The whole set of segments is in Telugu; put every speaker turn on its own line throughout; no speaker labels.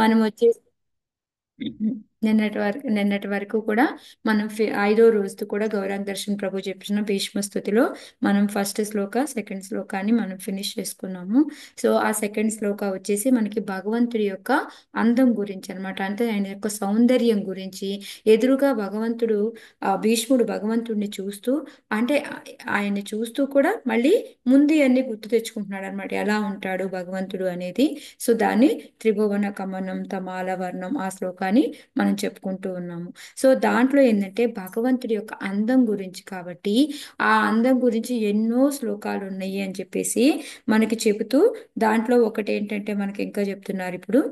మనం వచ్చేసి నిన్నటి వరకు కూడా మనం ఐదో రోజు కూడా గౌరాంగ దర్శన్ ప్రభు చెప్పిన భీష్మ స్తుతిలో మనం ఫస్ట్ శ్లోక సెకండ్ శ్లోకాన్ని మనం ఫినిష్ చేసుకున్నాము. సో ఆ సెకండ్ శ్లోక వచ్చేసి మనకి భగవంతుడి యొక్క అందం గురించి అన్నమాట. అంటే ఆయన యొక్క సౌందర్యం గురించి. ఎదురుగా భగవంతుడు, భీష్ముడు భగవంతుడిని చూస్తూ, అంటే ఆయన్ని చూస్తూ కూడా మళ్ళీ ముందు అన్ని గుర్తు తెచ్చుకుంటున్నాడు అనమాట, ఎలా ఉంటాడు భగవంతుడు అనేది. సో దాన్ని త్రిభువన కమనం తమాల వర్ణం ఆ శ్లోకాన్ని మనం చెప్పుకుంటూ ఉన్నాము. సో దాంట్లో ఏంటంటే భగవంతుడి యొక్క అందం గురించి కాబట్టి ఆ అందం గురించి ఎన్నో శ్లోకాలు ఉన్నాయి అని చెప్పేసి మనకి చెబుతూ, దాంట్లో ఒకటి ఏంటంటే మనకి ఇంకా చెప్తున్నారు ఇప్పుడు,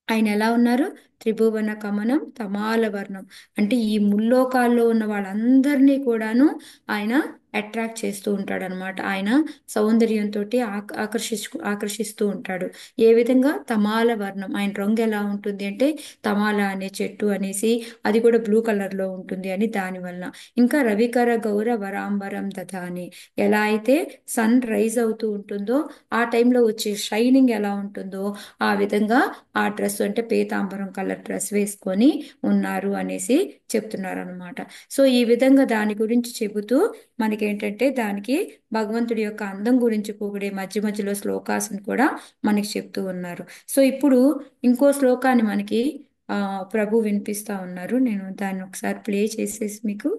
ఆయన ఎలా ఉన్నారు, త్రిభువన కమనం తమాల వర్ణం. అంటే ఈ ముల్లోకాల్లో ఉన్న వాళ్ళందరినీ కూడాను ఆయన అట్రాక్ట్ చేస్తూ ఉంటాడు అనమాట. ఆయన సౌందర్యంతో ఆకర్షిస్తూ ఉంటాడు. ఏ విధంగా, తమాల వర్ణం, ఆయన రంగు ఎలా ఉంటుంది అంటే తమాల అనే చెట్టు అనేసి, అది కూడా బ్లూ కలర్ లో ఉంటుంది అని దానివల్ల. ఇంకా రవికర గౌర వరాంబరం దథ అని, ఎలా అయితే సన్ రైజ్ అవుతూ ఉంటుందో ఆ టైంలో వచ్చే షైనింగ్ ఎలా ఉంటుందో ఆ విధంగా ఆ డ్రెస్, అంటే పీతాంబరం కలర్ డ్రెస్ వేసుకొని ఉన్నారు అనేసి చెప్తున్నారు అనమాట. సో ఈ విధంగా దాని గురించి చెబుతూ మనకేంటంటే దానికి భగవంతుడి యొక్క అందం గురించి పొగిడే మధ్య మధ్యలో శ్లోకాలను కూడా మనకి చెప్తూ ఉన్నారు. సో ఇప్పుడు ఇంకో శ్లోకాన్ని మనకి ఆ ప్రభు వినిపిస్తా ఉన్నారు. నేను దాన్ని ఒకసారి ప్లే చేసేసి మీకు.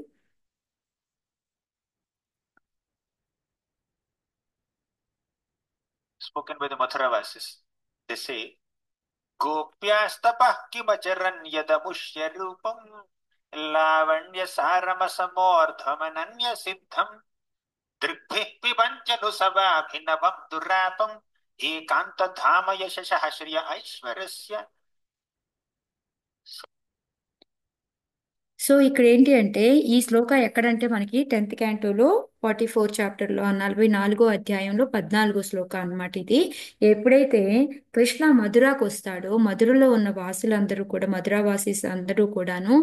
Spoken by the Mathura Vasis. They say, Gopyastapah kimacharan yadamushya rupam lavanya saramasamordhamananya siddham दृग्भिः पिबञ्चनुसवाभिनवं दुरापम् एकान्तधाम यशसः श्रिय ऐश्वरस्य.
సో ఇక్కడ ఏంటి అంటే ఈ శ్లోక ఎక్కడంటే మనకి 10th క్యాంటోలో 44 చాప్టర్లో 44వ అధ్యాయంలో 14వ శ్లోక అన్నమాట ఇది. ఎప్పుడైతే కృష్ణ మధురాకు వస్తాడో, మధురలో ఉన్న వాసులందరూ కూడా, మధురావాసీస్ అందరూ కూడాను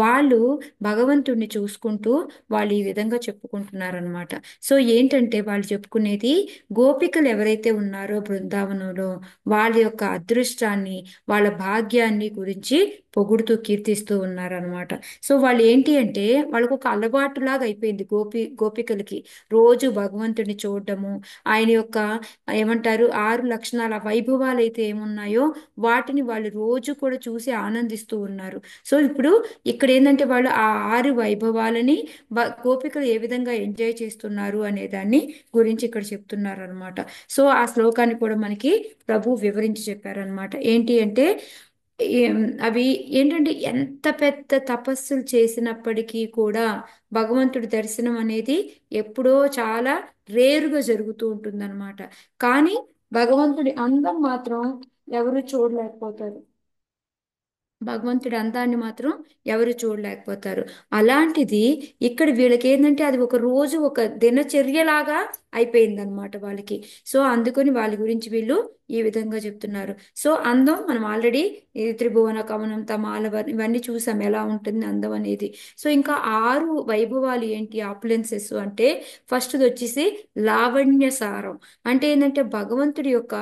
వాళ్ళు భగవంతుడిని చూసుకుంటూ వాళ్ళు ఈ విధంగా చెప్పుకుంటున్నారనమాట. సో ఏంటంటే వాళ్ళు చెప్పుకునేది, గోపికలు ఎవరైతే ఉన్నారో బృందావనంలో వాళ్ళ యొక్క అదృష్టాన్ని, వాళ్ళ భాగ్యాన్ని గురించి పొగుడుతూ కీర్తిస్తూ ఉన్నారనమాట. సో వాళ్ళు ఏంటి అంటే వాళ్ళకు ఒక అలవాటులాగా అయిపోయింది గోపికలకి, రోజు భగవంతుడిని చూడడము, ఆయన యొక్క ఏమంటారు 6 లక్షణాల వైభవాలు అయితే ఏమున్నాయో వాటిని వాళ్ళు రోజు కూడా చూసి ఆనందిస్తూ ఉన్నారు. సో ఇప్పుడు ఇక్కడ ఏంటంటే వాళ్ళు ఆ 6 వైభవాలని గోపికలు ఏ విధంగా ఎంజాయ్ చేస్తున్నారు అనే దాన్ని గురించి ఇక్కడ చెప్తున్నారు అనమాట. సో ఆ శ్లోకాన్ని కూడా మనకి ప్రభు వివరించి చెప్పారనమాట. ఏంటి అంటే అవి ఏంటంటే ఎంత పెద్ద తపస్సులు చేసినప్పటికీ కూడా భగవంతుడి దర్శనం అనేది ఎప్పుడో చాలా రేరుగా జరుగుతూ ఉంటుందన్నమాట. కానీ భగవంతుడి అందం మాత్రం ఎవరు చూడలేకపోతారు. భగవంతుడి అందాన్ని మాత్రం ఎవరు చూడలేకపోతారు. అలాంటిది ఇక్కడ వీళ్ళకి ఏంటంటే అది ఒక రోజు ఒక దినచర్యలాగా అయిపోయిందనమాట వాళ్ళకి. సో అందుకని వాళ్ళ గురించి వీళ్ళు ఈ విధంగా చెప్తున్నారు. సో అందం మనం ఆల్రెడీ ఈ త్రిభువన కమనం తమాల ఇవన్నీ చూసాం ఎలా ఉంటుంది అందం అనేది. సో ఇంకా 6 వైభవాలు ఏంటి, ఆపులెన్సెస్ అంటే ఫస్ట్ వచ్చేసి లావణ్య సారం. అంటే ఏంటంటే భగవంతుడి యొక్క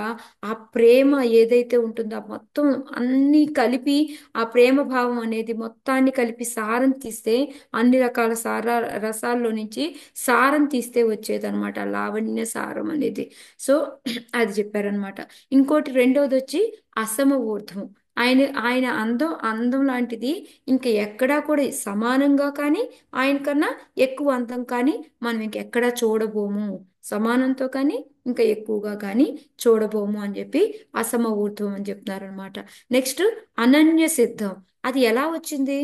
ఆ ప్రేమ ఏదైతే ఉంటుందో ఆ మొత్తం అన్ని కలిపి, ఆ ప్రేమ భావం అనేది మొత్తాన్ని కలిపి సారం తీస్తే, అన్ని రకాల రసాల్లో నుంచి సారం తీస్తే వచ్చేదన్నమాట లావణ్య సారం అనేది. సో అది చెప్పారనమాట. ఇంకోటి రెండవది వచ్చి అసమ ఊర్ధ్వం. ఆయన ఆయన అందం లాంటిది ఇంకా ఎక్కడా కూడా సమానంగా కానీ ఆయన కన్నా ఎక్కువ అందం కానీ మనం ఇంకెక్కడా చూడబోము. సమానంతో కానీ ఇంకా ఎక్కువగా కానీ చూడబోము అని చెప్పి అసమ ఊర్ధ్వం అని చెప్తున్నారు అనమాట. నెక్స్ట్ అనన్య సిద్ధం. అది ఎలా వచ్చింది,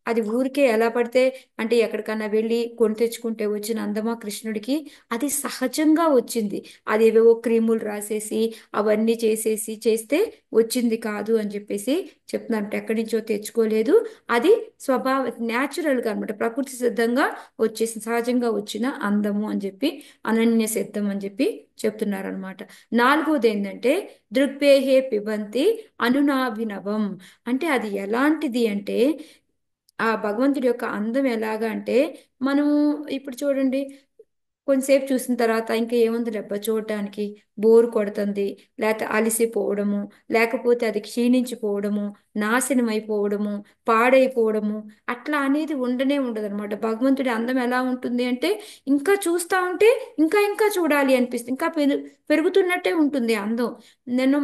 అది ఊరికే ఎలా పడితే, అంటే ఎక్కడికన్నా వెళ్ళి కొని తెచ్చుకుంటే వచ్చిన అందమా కృష్ణుడికి? అది సహజంగా వచ్చింది. అది ఏవేవో క్రీములు రాసేసి అవన్నీ చేసేసి చేస్తే వచ్చింది కాదు అని చెప్పేసి చెప్తున్నారు. ఎక్కడి నుంచో తెచ్చుకోలేదు, అది స్వభావ న్యాచురల్గా అనమాట, ప్రకృతి సిద్ధంగా వచ్చేసి సహజంగా వచ్చిన అందము అని చెప్పి అనన్య సిద్ధం అని చెప్పి చెప్తున్నారనమాట. నాలుగోది ఏంటంటే దృగ్భేహే పిబంతి అనునాభినవం. అంటే అది ఎలాంటిది అంటే ఆ భగవంతుడి యొక్క అందం ఎలాగా అంటే, మనము ఇప్పుడు చూడండి, కొంతసేపు చూసిన తర్వాత ఇంకా ఏముంది డబ్బా చూడడానికి, బోరు కొడుతుంది, లేకపోతే అలసిపోవడము, లేకపోతే అది క్షీణించిపోవడము, నాశనం అయిపోవడము, పాడైపోవడము, అట్లా అనేది ఉండనే ఉండదు అనమాట. భగవంతుడి అందం ఎలా ఉంటుంది అంటే ఇంకా చూస్తా ఉంటే ఇంకా ఇంకా చూడాలి అనిపిస్తుంది, ఇంకా పెరుగుతున్నట్టే ఉంటుంది ఆ అందం.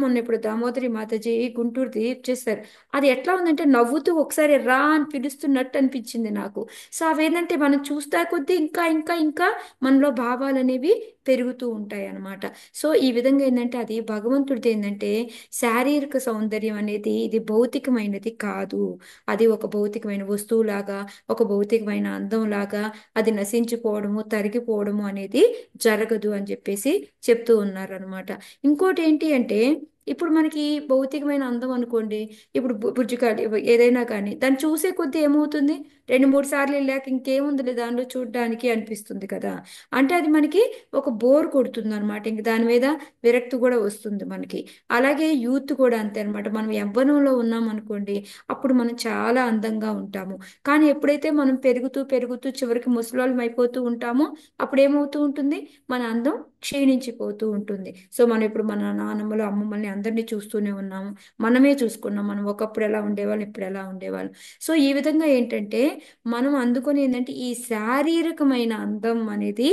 మొన్న ఇప్పుడు దామోదరి మాతాజీ గుంటూరుది చేశారు. అది ఎట్లా ఉందంటే నవ్వుతూ ఒకసారి రా అని పిలుస్తున్నట్టు అనిపించింది నాకు. సో అవేంటంటే మనం చూస్తా కొద్దీ ఇంకా ఇంకా ఇంకా మనలో భావాలు అనేవి పెరుగుతూ ఉంటాయి అన్నమాట. సో ఈ విధంగా ఏంటంటే అది భగవంతుడిది ఏంటంటే శారీరక సౌందర్యం అనేది ఇది భౌతికమైనది కాదు. అది ఒక భౌతికమైన వస్తువులాగా, ఒక భౌతికమైన అందం లాగా అది నశించిపోవడము, తరిగిపోవడము అనేది జరగదు అని చెప్పేసి చెప్తూ ఉన్నారు అనమాట. ఇంకోటి ఏంటి అంటే ఇప్పుడు మనకి భౌతికమైన అందం అనుకోండి, ఇప్పుడు బుజ్జికాడి ఏదైనా కానీ దాన్ని చూసే కొద్దీ ఏమవుతుంది, రెండు మూడు సార్లు వెళ్ళాక ఇంకేముందిలే దానిలో చూడడానికి అనిపిస్తుంది కదా. అంటే అది మనకి ఒక బోర్ కొడుతుంది అనమాట, ఇంక దాని మీద విరక్తి కూడా వస్తుంది మనకి. అలాగే యూత్ కూడా అంతే అనమాట. మనం యవ్వనంలో ఉన్నాం అనుకోండి, అప్పుడు మనం చాలా అందంగా ఉంటాము. కానీ ఎప్పుడైతే మనం పెరుగుతూ పెరుగుతూ చివరికి ముసలోళ్ళం అయిపోతూ ఉంటామో అప్పుడు ఏమవుతూ ఉంటుంది, మన అందం క్షీణించిపోతూ ఉంటుంది. సో మనం ఇప్పుడు మన నాన్నమ్మలు అమ్మమ్మల్ని అందరినీ చూస్తూనే ఉన్నాము, మనమే చూసుకున్నాం మనం ఒకప్పుడు ఎలా ఉండేవాళ్ళం, ఇప్పుడు ఎలా ఉండేవాళ్ళం. సో ఈ విధంగా ఏంటంటే మనం అందుకొని ఏంటంటే ఈ శారీరకమైన అందం అనేది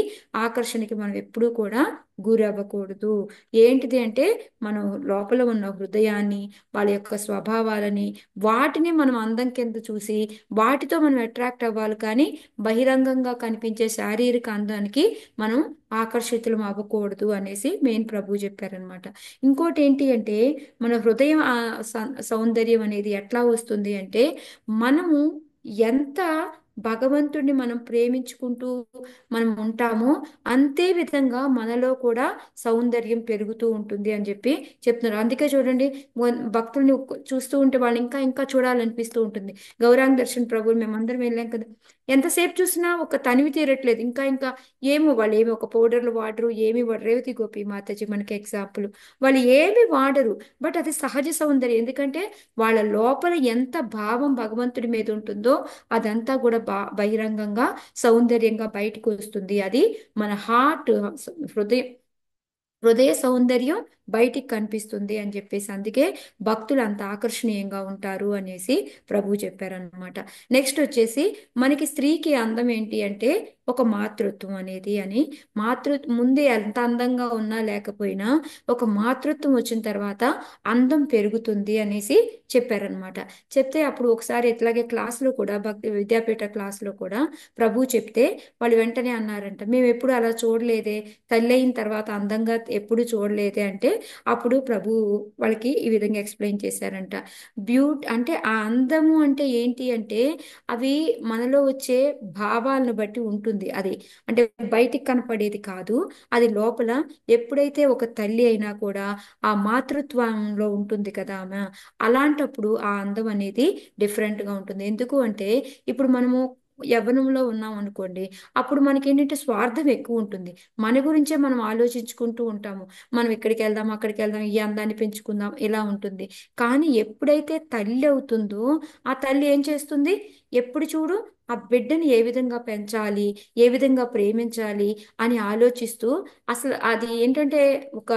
ఆకర్షణకి మనం ఎప్పుడూ కూడా గురవ్వకూడదు. ఏంటిది అంటే మనం లోపల ఉన్న హృదయాన్ని, వాళ్ళ యొక్క స్వభావాలని, వాటిని మనం అందం కింద చూసి వాటితో మనం అట్రాక్ట్ అవ్వాలి. కానీ బహిరంగంగా కనిపించే శారీరక అందానికి మనం ఆకర్షితులం అవ్వకూడదు అనేసి మెయిన్ ప్రభు చెప్పారనమాట. ఇంకోటి ఏంటి అంటే మన హృదయం సౌందర్యం అనేది ఎట్లా వస్తుంది అంటే మనము ఎంత భగవంతుడిని మనం ప్రేమించుకుంటూ మనం ఉంటామో అంతే విధంగా మనలో కూడా సౌందర్యం పెరుగుతూ ఉంటుంది అని చెప్పి చెప్తున్నారు. అందుకే చూడండి, భక్తుల్ని చూస్తూ ఉంటే వాళ్ళు ఇంకా ఇంకా చూడాలనిపిస్తూ ఉంటుంది. గౌరాంగ దర్శన్ ప్రభువులు మేమందరం వెళ్ళాం కదా, ఎంతసేపు చూసినా ఒక తనివి తీరట్లేదు, ఇంకా ఇంకా ఏమో వాళ్ళు ఏమి ఒక పౌడర్లు వాడరు, ఏమి వాడరు. రేవతి గోపి మాతాజీ మనకి ఎగ్జాంపుల్, వాళ్ళు ఏమి వాడరు, బట్ అది సహజ సౌందర్యం. ఎందుకంటే వాళ్ళ లోపల ఎంత భావం భగవంతుడి మీద ఉంటుందో అదంతా కూడా బహిరంగంగా సౌందర్యంగా బయటకు వస్తుంది. అది మన హార్ట్, హృదయం, హృదయ సౌందర్యం బయటికి కనిపిస్తుంది అని చెప్పేసి అందుకే భక్తులు అంత ఆకర్షణీయంగా ఉంటారు అనేసి ప్రభు చెప్పారనమాట. నెక్స్ట్ వచ్చేసి మనకి స్త్రీకి అందం ఏంటి అంటే ఒక మాతృత్వం అనేది అని. ముందే ఎంత అందంగా ఉన్నా లేకపోయినా ఒక మాతృత్వం వచ్చిన తర్వాత అందం పెరుగుతుంది అనేసి చెప్పారనమాట. చెప్తే అప్పుడు ఒకసారి ఇట్లాగే క్లాస్లో కూడా భక్తి విద్యాపీఠ క్లాస్లో కూడా ప్రభు చెప్తే వాళ్ళు వెంటనే అన్నారంట, మేము ఎప్పుడు అలా చూడలేదే, తల్లి అయిన తర్వాత అందంగా ఎప్పుడు చూడలేదే అంటే అప్పుడు ప్రభు వాళ్ళకి ఈ విధంగా ఎక్స్ప్లెయిన్ చేశారంట. అంటే ఆ అందము అంటే ఏంటి అంటే అవి మనలో వచ్చే భావాలను బట్టి ఉంటుంది. అది అంటే బయటికి కనపడేది కాదు, అది లోపల. ఎప్పుడైతే ఒక తల్లి అయినా కూడా ఆ మాతృత్వంలో ఉంటుంది కదా ఆమె, అలాంటప్పుడు ఆ అందం అనేది డిఫరెంట్ గా ఉంటుంది. ఎందుకు అంటే ఇప్పుడు మనము యవ్వనంలో ఉన్నాం అనుకోండి, అప్పుడు మనకి ఏంటంటే స్వార్థం ఎక్కువ ఉంటుంది, మన గురించే మనం ఆలోచించుకుంటూ ఉంటాము. మనం ఇక్కడికి వెళ్దాం, అక్కడికి వెళ్దాం, ఈ అందాన్ని పెంచుకుందాం, ఇలా ఉంటుంది. కానీ ఎప్పుడైతే తల్లి అవుతుందో ఆ తల్లి ఏం చేస్తుంది, ఎప్పుడు చూడు ఆ బిడ్డని ఏ విధంగా పెంచాలి, ఏ విధంగా ప్రేమించాలి అని ఆలోచిస్తూ, అసలు అది ఏంటంటే ఒక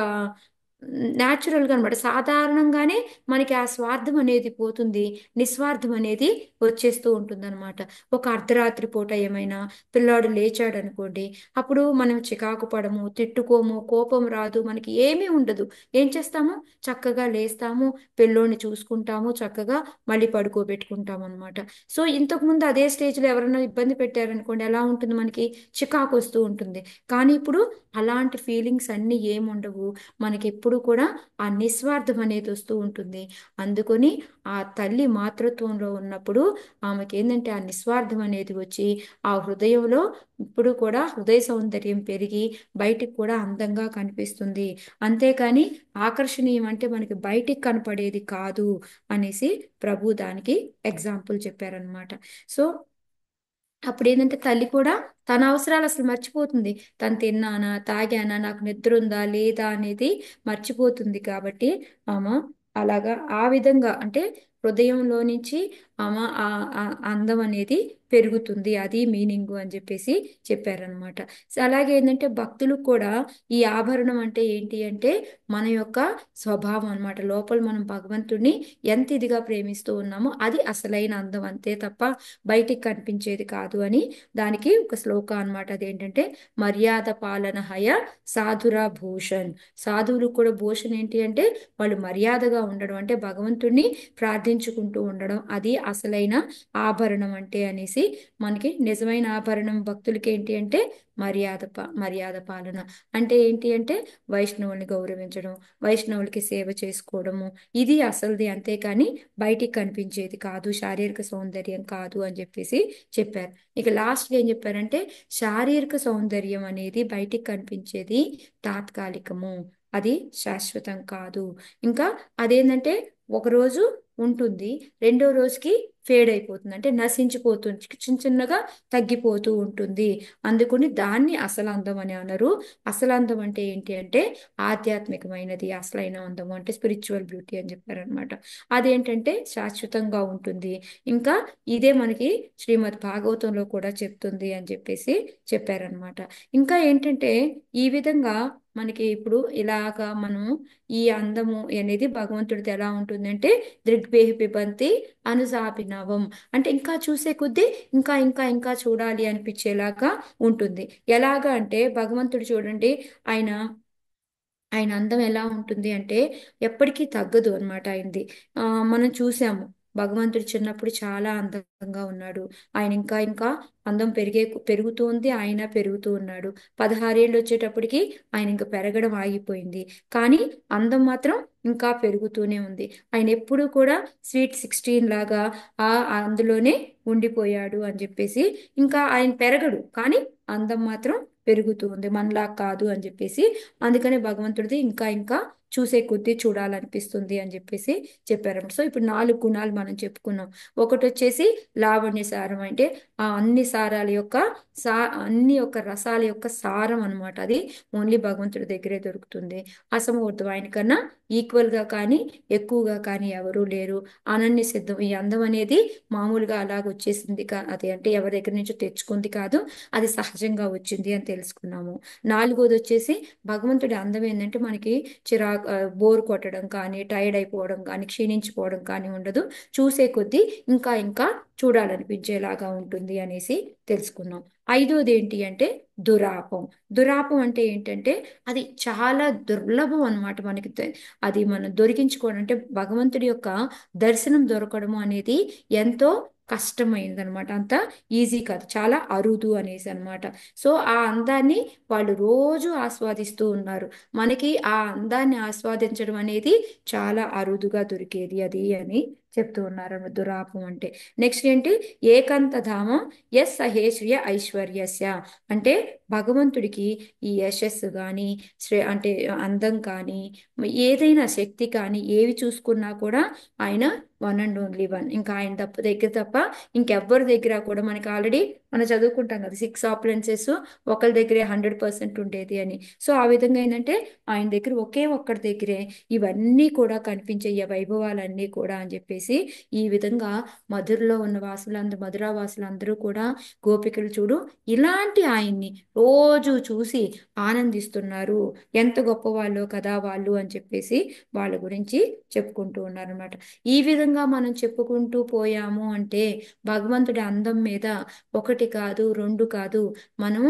న్యాచురల్ గా అనమాట, సాధారణంగానే మనకి ఆ స్వార్థం అనేది పోతుంది, నిస్వార్థం అనేది వచ్చేస్తూ ఉంటుంది అనమాట. ఒక అర్ధరాత్రి పూట ఏమైనా పిల్లాడు లేచాడు అనుకోండి, అప్పుడు మనం చికాకు పడము, తిట్టుకోము, కోపం రాదు, మనకి ఏమీ ఉండదు. ఏం చేస్తాము, చక్కగా లేస్తాము, పిల్లోని చూసుకుంటాము, చక్కగా మళ్ళీ పడుకోబెట్టుకుంటాము అనమాట. సో ఇంతకు ముందు అదే స్టేజ్ లో ఎవరైనా ఇబ్బంది పెట్టారనుకోండి, ఎలా ఉంటుంది, మనకి చికాకు వస్తూ ఉంటుంది. కానీ ఇప్పుడు అలాంటి ఫీలింగ్స్ అన్ని ఏముండవు, మనకి ఎప్పుడు కూడా ఆ నిస్వార్థం అనేది వస్తూ ఉంటుంది. అందుకొని ఆ తల్లి మాతృత్వంలో ఉన్నప్పుడు ఆమెకి ఏంటంటే ఆ నిస్వార్థం అనేది వచ్చి ఆ హృదయంలో ఇప్పుడు కూడా హృదయ సౌందర్యం పెరిగి బయటికి కూడా అందంగా కనిపిస్తుంది. అంతేకాని ఆకర్షణీయం అంటే మనకి బయటికి కనపడేది కాదు అనేసి ప్రభు దానికి ఎగ్జాంపుల్ చెప్పారనమాట. సో అప్పుడు ఏంటంటే తల్లి కూడా తన అవసరాలు అసలు మర్చిపోతుంది. తను తిన్నానా, తాగానా, నాకు నిద్ర ఉందా లేదా అనేది మర్చిపోతుంది. కాబట్టి ఆమె అలాగా ఆ విధంగా అంటే హృదయంలో నుంచి అందం అనేది పెరుగుతుంది, అది మీనింగ్ అని చెప్పేసి చెప్పారనమాట. అలాగే ఏంటంటే భక్తులకు కూడా ఈ ఆభరణం అంటే ఏంటి అంటే మన యొక్క స్వభావం అన్నమాట. లోపల మనం భగవంతుడిని ఎంత ఇదిగా ప్రేమిస్తూ ఉన్నామో అది అసలైన అందం, అంతే తప్ప బయటికి కనిపించేది కాదు అని దానికి ఒక శ్లోక అన్నమాట. అదేంటంటే మర్యాద పాలన హయ సాధురా భూషణ్. సాధువులకు కూడా భూషణ్ ఏంటి అంటే వాళ్ళు మర్యాదగా ఉండడం, అంటే భగవంతుడిని ప్రార్థించుకుంటూ ఉండడం, అది అసలైన ఆభరణం అంటే అనేసి మనకి నిజమైన ఆభరణం భక్తులకి ఏంటి అంటే మర్యాద పాలన అంటే ఏంటి అంటే వైష్ణవుల్ని గౌరవించడం, వైష్ణవులకి సేవ చేసుకోవడము, ఇది అసలుది, అంతేకాని బయటికి కనిపించేది కాదు, శారీరక సౌందర్యం కాదు అని చెప్పేసి చెప్పారు. ఇక లాస్ట్ ఏం చెప్పారంటే శారీరక సౌందర్యం అనేది బయటికి కనిపించేది తాత్కాలికము, అది శాశ్వతం కాదు. ఇంకా అదేంటంటే ఒకరోజు ఉంటుంది, రెండో రోజుకి ఫేడ్ అయిపోతుంది, అంటే నశించిపోతుంది, చిన్న చిన్నగా తగ్గిపోతూ ఉంటుంది. అందుకని దాన్ని అసలు అందం అని అనరు. అసలు అందం అంటే ఏంటి అంటే ఆధ్యాత్మికమైనది, అసలైన అందము అంటే స్పిరిచువల్ బ్యూటీ అని చెప్పారనమాట. అదేంటంటే శాశ్వతంగా ఉంటుంది. ఇంకా ఇదే మనకి శ్రీమద్ భాగవతంలో కూడా చెప్తుంది అని చెప్పేసి చెప్పారనమాట. ఇంకా ఏంటంటే ఈ విధంగా మనకి ఇప్పుడు ఇలాగా మనం ఈ అందము అనేది భగవంతుడిది ఎలా ఉంటుందంటే దృగ్భేహి పిబంతి అనుసాపినవం, అంటే ఇంకా చూసే కొద్దీ ఇంకా ఇంకా ఇంకా చూడాలి అనిపించేలాగా ఉంటుంది. ఎలాగా అంటే భగవంతుడు చూడండి, ఆయన ఆయన అందం ఎలా ఉంటుంది అంటే ఎప్పటికీ తగ్గదు అనమాట ఆయనది. మనం చూసాము భగవంతుడు చిన్నప్పుడు చాలా అందంగా ఉన్నాడు, ఆయన ఇంకా ఇంకా అందం పెరుగుతూ ఉంది, ఆయన పెరుగుతూ ఉన్నాడు. 16 ఏళ్ళు వచ్చేటప్పటికి ఆయన ఇంకా పెరగడం ఆగిపోయింది, కానీ అందం మాత్రం ఇంకా పెరుగుతూనే ఉంది. ఆయన ఎప్పుడు కూడా స్వీట్ 16 లాగా ఆ అందులోనే ఉండిపోయాడు అని చెప్పేసి, ఇంకా ఆయన పెరగడు కానీ అందం మాత్రం పెరుగుతూ ఉంది, మనలా కాదు అని చెప్పేసి. అందుకనే భగవంతుడిది ఇంకా ఇంకా చూసే కొద్దీ చూడాలనిపిస్తుంది అని చెప్పేసి చెప్పారు. సో ఇప్పుడు 4 గుణాలు మనం చెప్పుకున్నాం. ఒకటి వచ్చేసి లావణ్య సారం, అంటే ఆ అన్ని సారాల యొక్క అన్ని యొక్క రసాల యొక్క సారం అన్నమాట. అది ఓన్లీ భగవంతుడి దగ్గరే దొరుకుతుంది. అసమూర్తం, ఆయన కన్నా ఈక్వల్ గా కానీ ఎక్కువగా కానీ ఎవరూ లేరు. అనన్య సిద్ధం, ఈ అందం అనేది మామూలుగా అలాగ వచ్చేసింది అది అంటే ఎవరి దగ్గర నుంచో తెచ్చుకుంది కాదు, అది సహజంగా వచ్చింది అని తెలుసుకున్నాము. 4వది వచ్చేసి భగవంతుడి అందం ఏంటంటే మనకి బోర్ కొట్టడం కానీ టైర్డ్ అయిపోవడం కానీ క్షీణించిపోవడం కానీ ఉండదు, చూసే కొద్దీ ఇంకా ఇంకా చూడాలనిపించేలాగా ఉంటుంది అనేసి తెలుసుకున్నాం. 5వది ఏంటి అంటే దురాపం. దురాపం అంటే ఏంటంటే అది చాలా దుర్లభం అన్నమాట మనకి. అది మనం దొరికించుకోవడం అంటే భగవంతుడి యొక్క దర్శనం దొరకడము అనేది ఎంతో కష్టమైంది అనమాట, అంత ఈజీ కాదు, చాలా అరుదు అనేసి అనమాట. సో ఆ అందాన్ని వాళ్ళు రోజు ఆస్వాదిస్తూ ఉన్నారు. మనకి ఆ అందాన్ని ఆస్వాదించడం అనేది చాలా అరుదుగా దొరికేది అది అని చెప్తూ ఉన్నారు దురాపం అంటే. నెక్స్ట్ ఏంటి ఏకాంత ధామం ఎస్ సహేశ్వయ ఐశ్వర్యస్య, అంటే భగవంతుడికి ఈ యశస్సు కానీ అంటే అందం కానీ ఏదైనా శక్తి కానీ ఏవి చూసుకున్నా కూడా ఆయన వన్ అండ్ ఓన్లీ వన్, ఇంకా ఆయన దగ్గర తప్ప ఇంకెవ్వరి దగ్గర కూడా, మనకి ఆల్రెడీ మనం చదువుకుంటాం కదా 6 ఆపులెన్సెస్ ఒకరి దగ్గరే 100% ఉండేది అని. సో ఆ విధంగా ఏంటంటే ఆయన దగ్గర ఒకే ఒక్కడి దగ్గరే ఇవన్నీ కూడా కనిపించే ఈ వైభవాలన్నీ కూడా అని చెప్పేసి, ఈ విధంగా మధురలో ఉన్న మధురా వాసులందరూ కూడా గోపికలు చూడు ఇలాంటి ఆయన్ని రోజు చూసి ఆనందిస్తున్నారు, ఎంత గొప్ప వాళ్ళు కదా వాళ్ళు అని చెప్పేసి వాళ్ళ గురించి చెప్పుకుంటూ ఉన్నారనమాట. ఈ విధంగా మనం చెప్పుకుంటూ పోయాము అంటే భగవంతుడి అందం మీద ఒకటి కాదు రెండు కాదు, మనం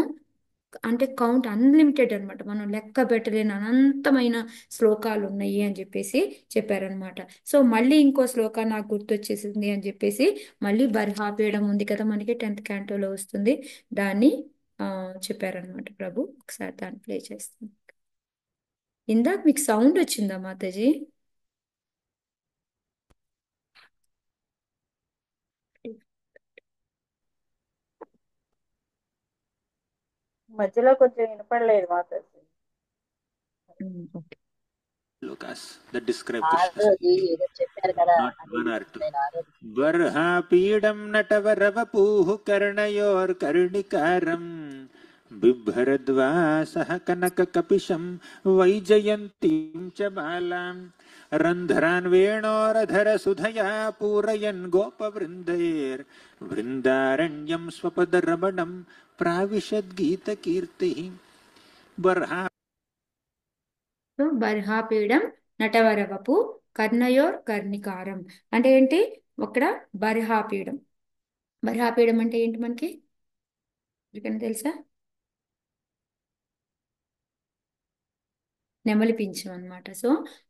అంటే కౌంట్ అన్లిమిటెడ్ అనమాట, మనం లెక్క పెట్టలేని అనంతమైన శ్లోకాలు ఉన్నాయి అని చెప్పేసి చెప్పారనమాట. సో మళ్ళీ ఇంకో శ్లోక నాకు గుర్తొచ్చేసింది అని చెప్పేసి, మళ్ళీ బర్హాపీయడం ఉంది కదా మనకి 10th క్యాంటోలో వస్తుంది, దాన్ని చెప్పారనమాట ప్రభు. ఒకసారి దాన్ని ప్లే చేస్తాను. ఇందాక మీకు సౌండ్ వచ్చిందా మాతాజీ?
మధ్యలో కొంచెం వినపడలేదు మాకు.
Okay.
Lucas that describe Krishna's
ఆరోది ఏదో చెప్పారు కదా,
not
అది
one or two.
నేను ఆరోది
బర్హాపీడం నటవరవపూః కర్ణయోర్కర్ణికారం బిభ్రద్వాసః కనకకపిశం వైజయంतीं చ బాలాం रन्ध्रान् वेणोरधरसुधया पूरयन् गोपवृन्दैर्वृन्दारण्यं स्वपदरमणं प्राविशद्गीतकीर्तिः बर्हा
సో బర్హాపీడం నటవరవపు కర్ణయోర్ కర్ణికారం అంటే ఏంటి? అక్కడ బర్హాపీడం. బర్హాపీడం అంటే ఏంటి మనకి ఎవరికైనా తెలుసా? నెమలి పింఛం అన్నమాట. సో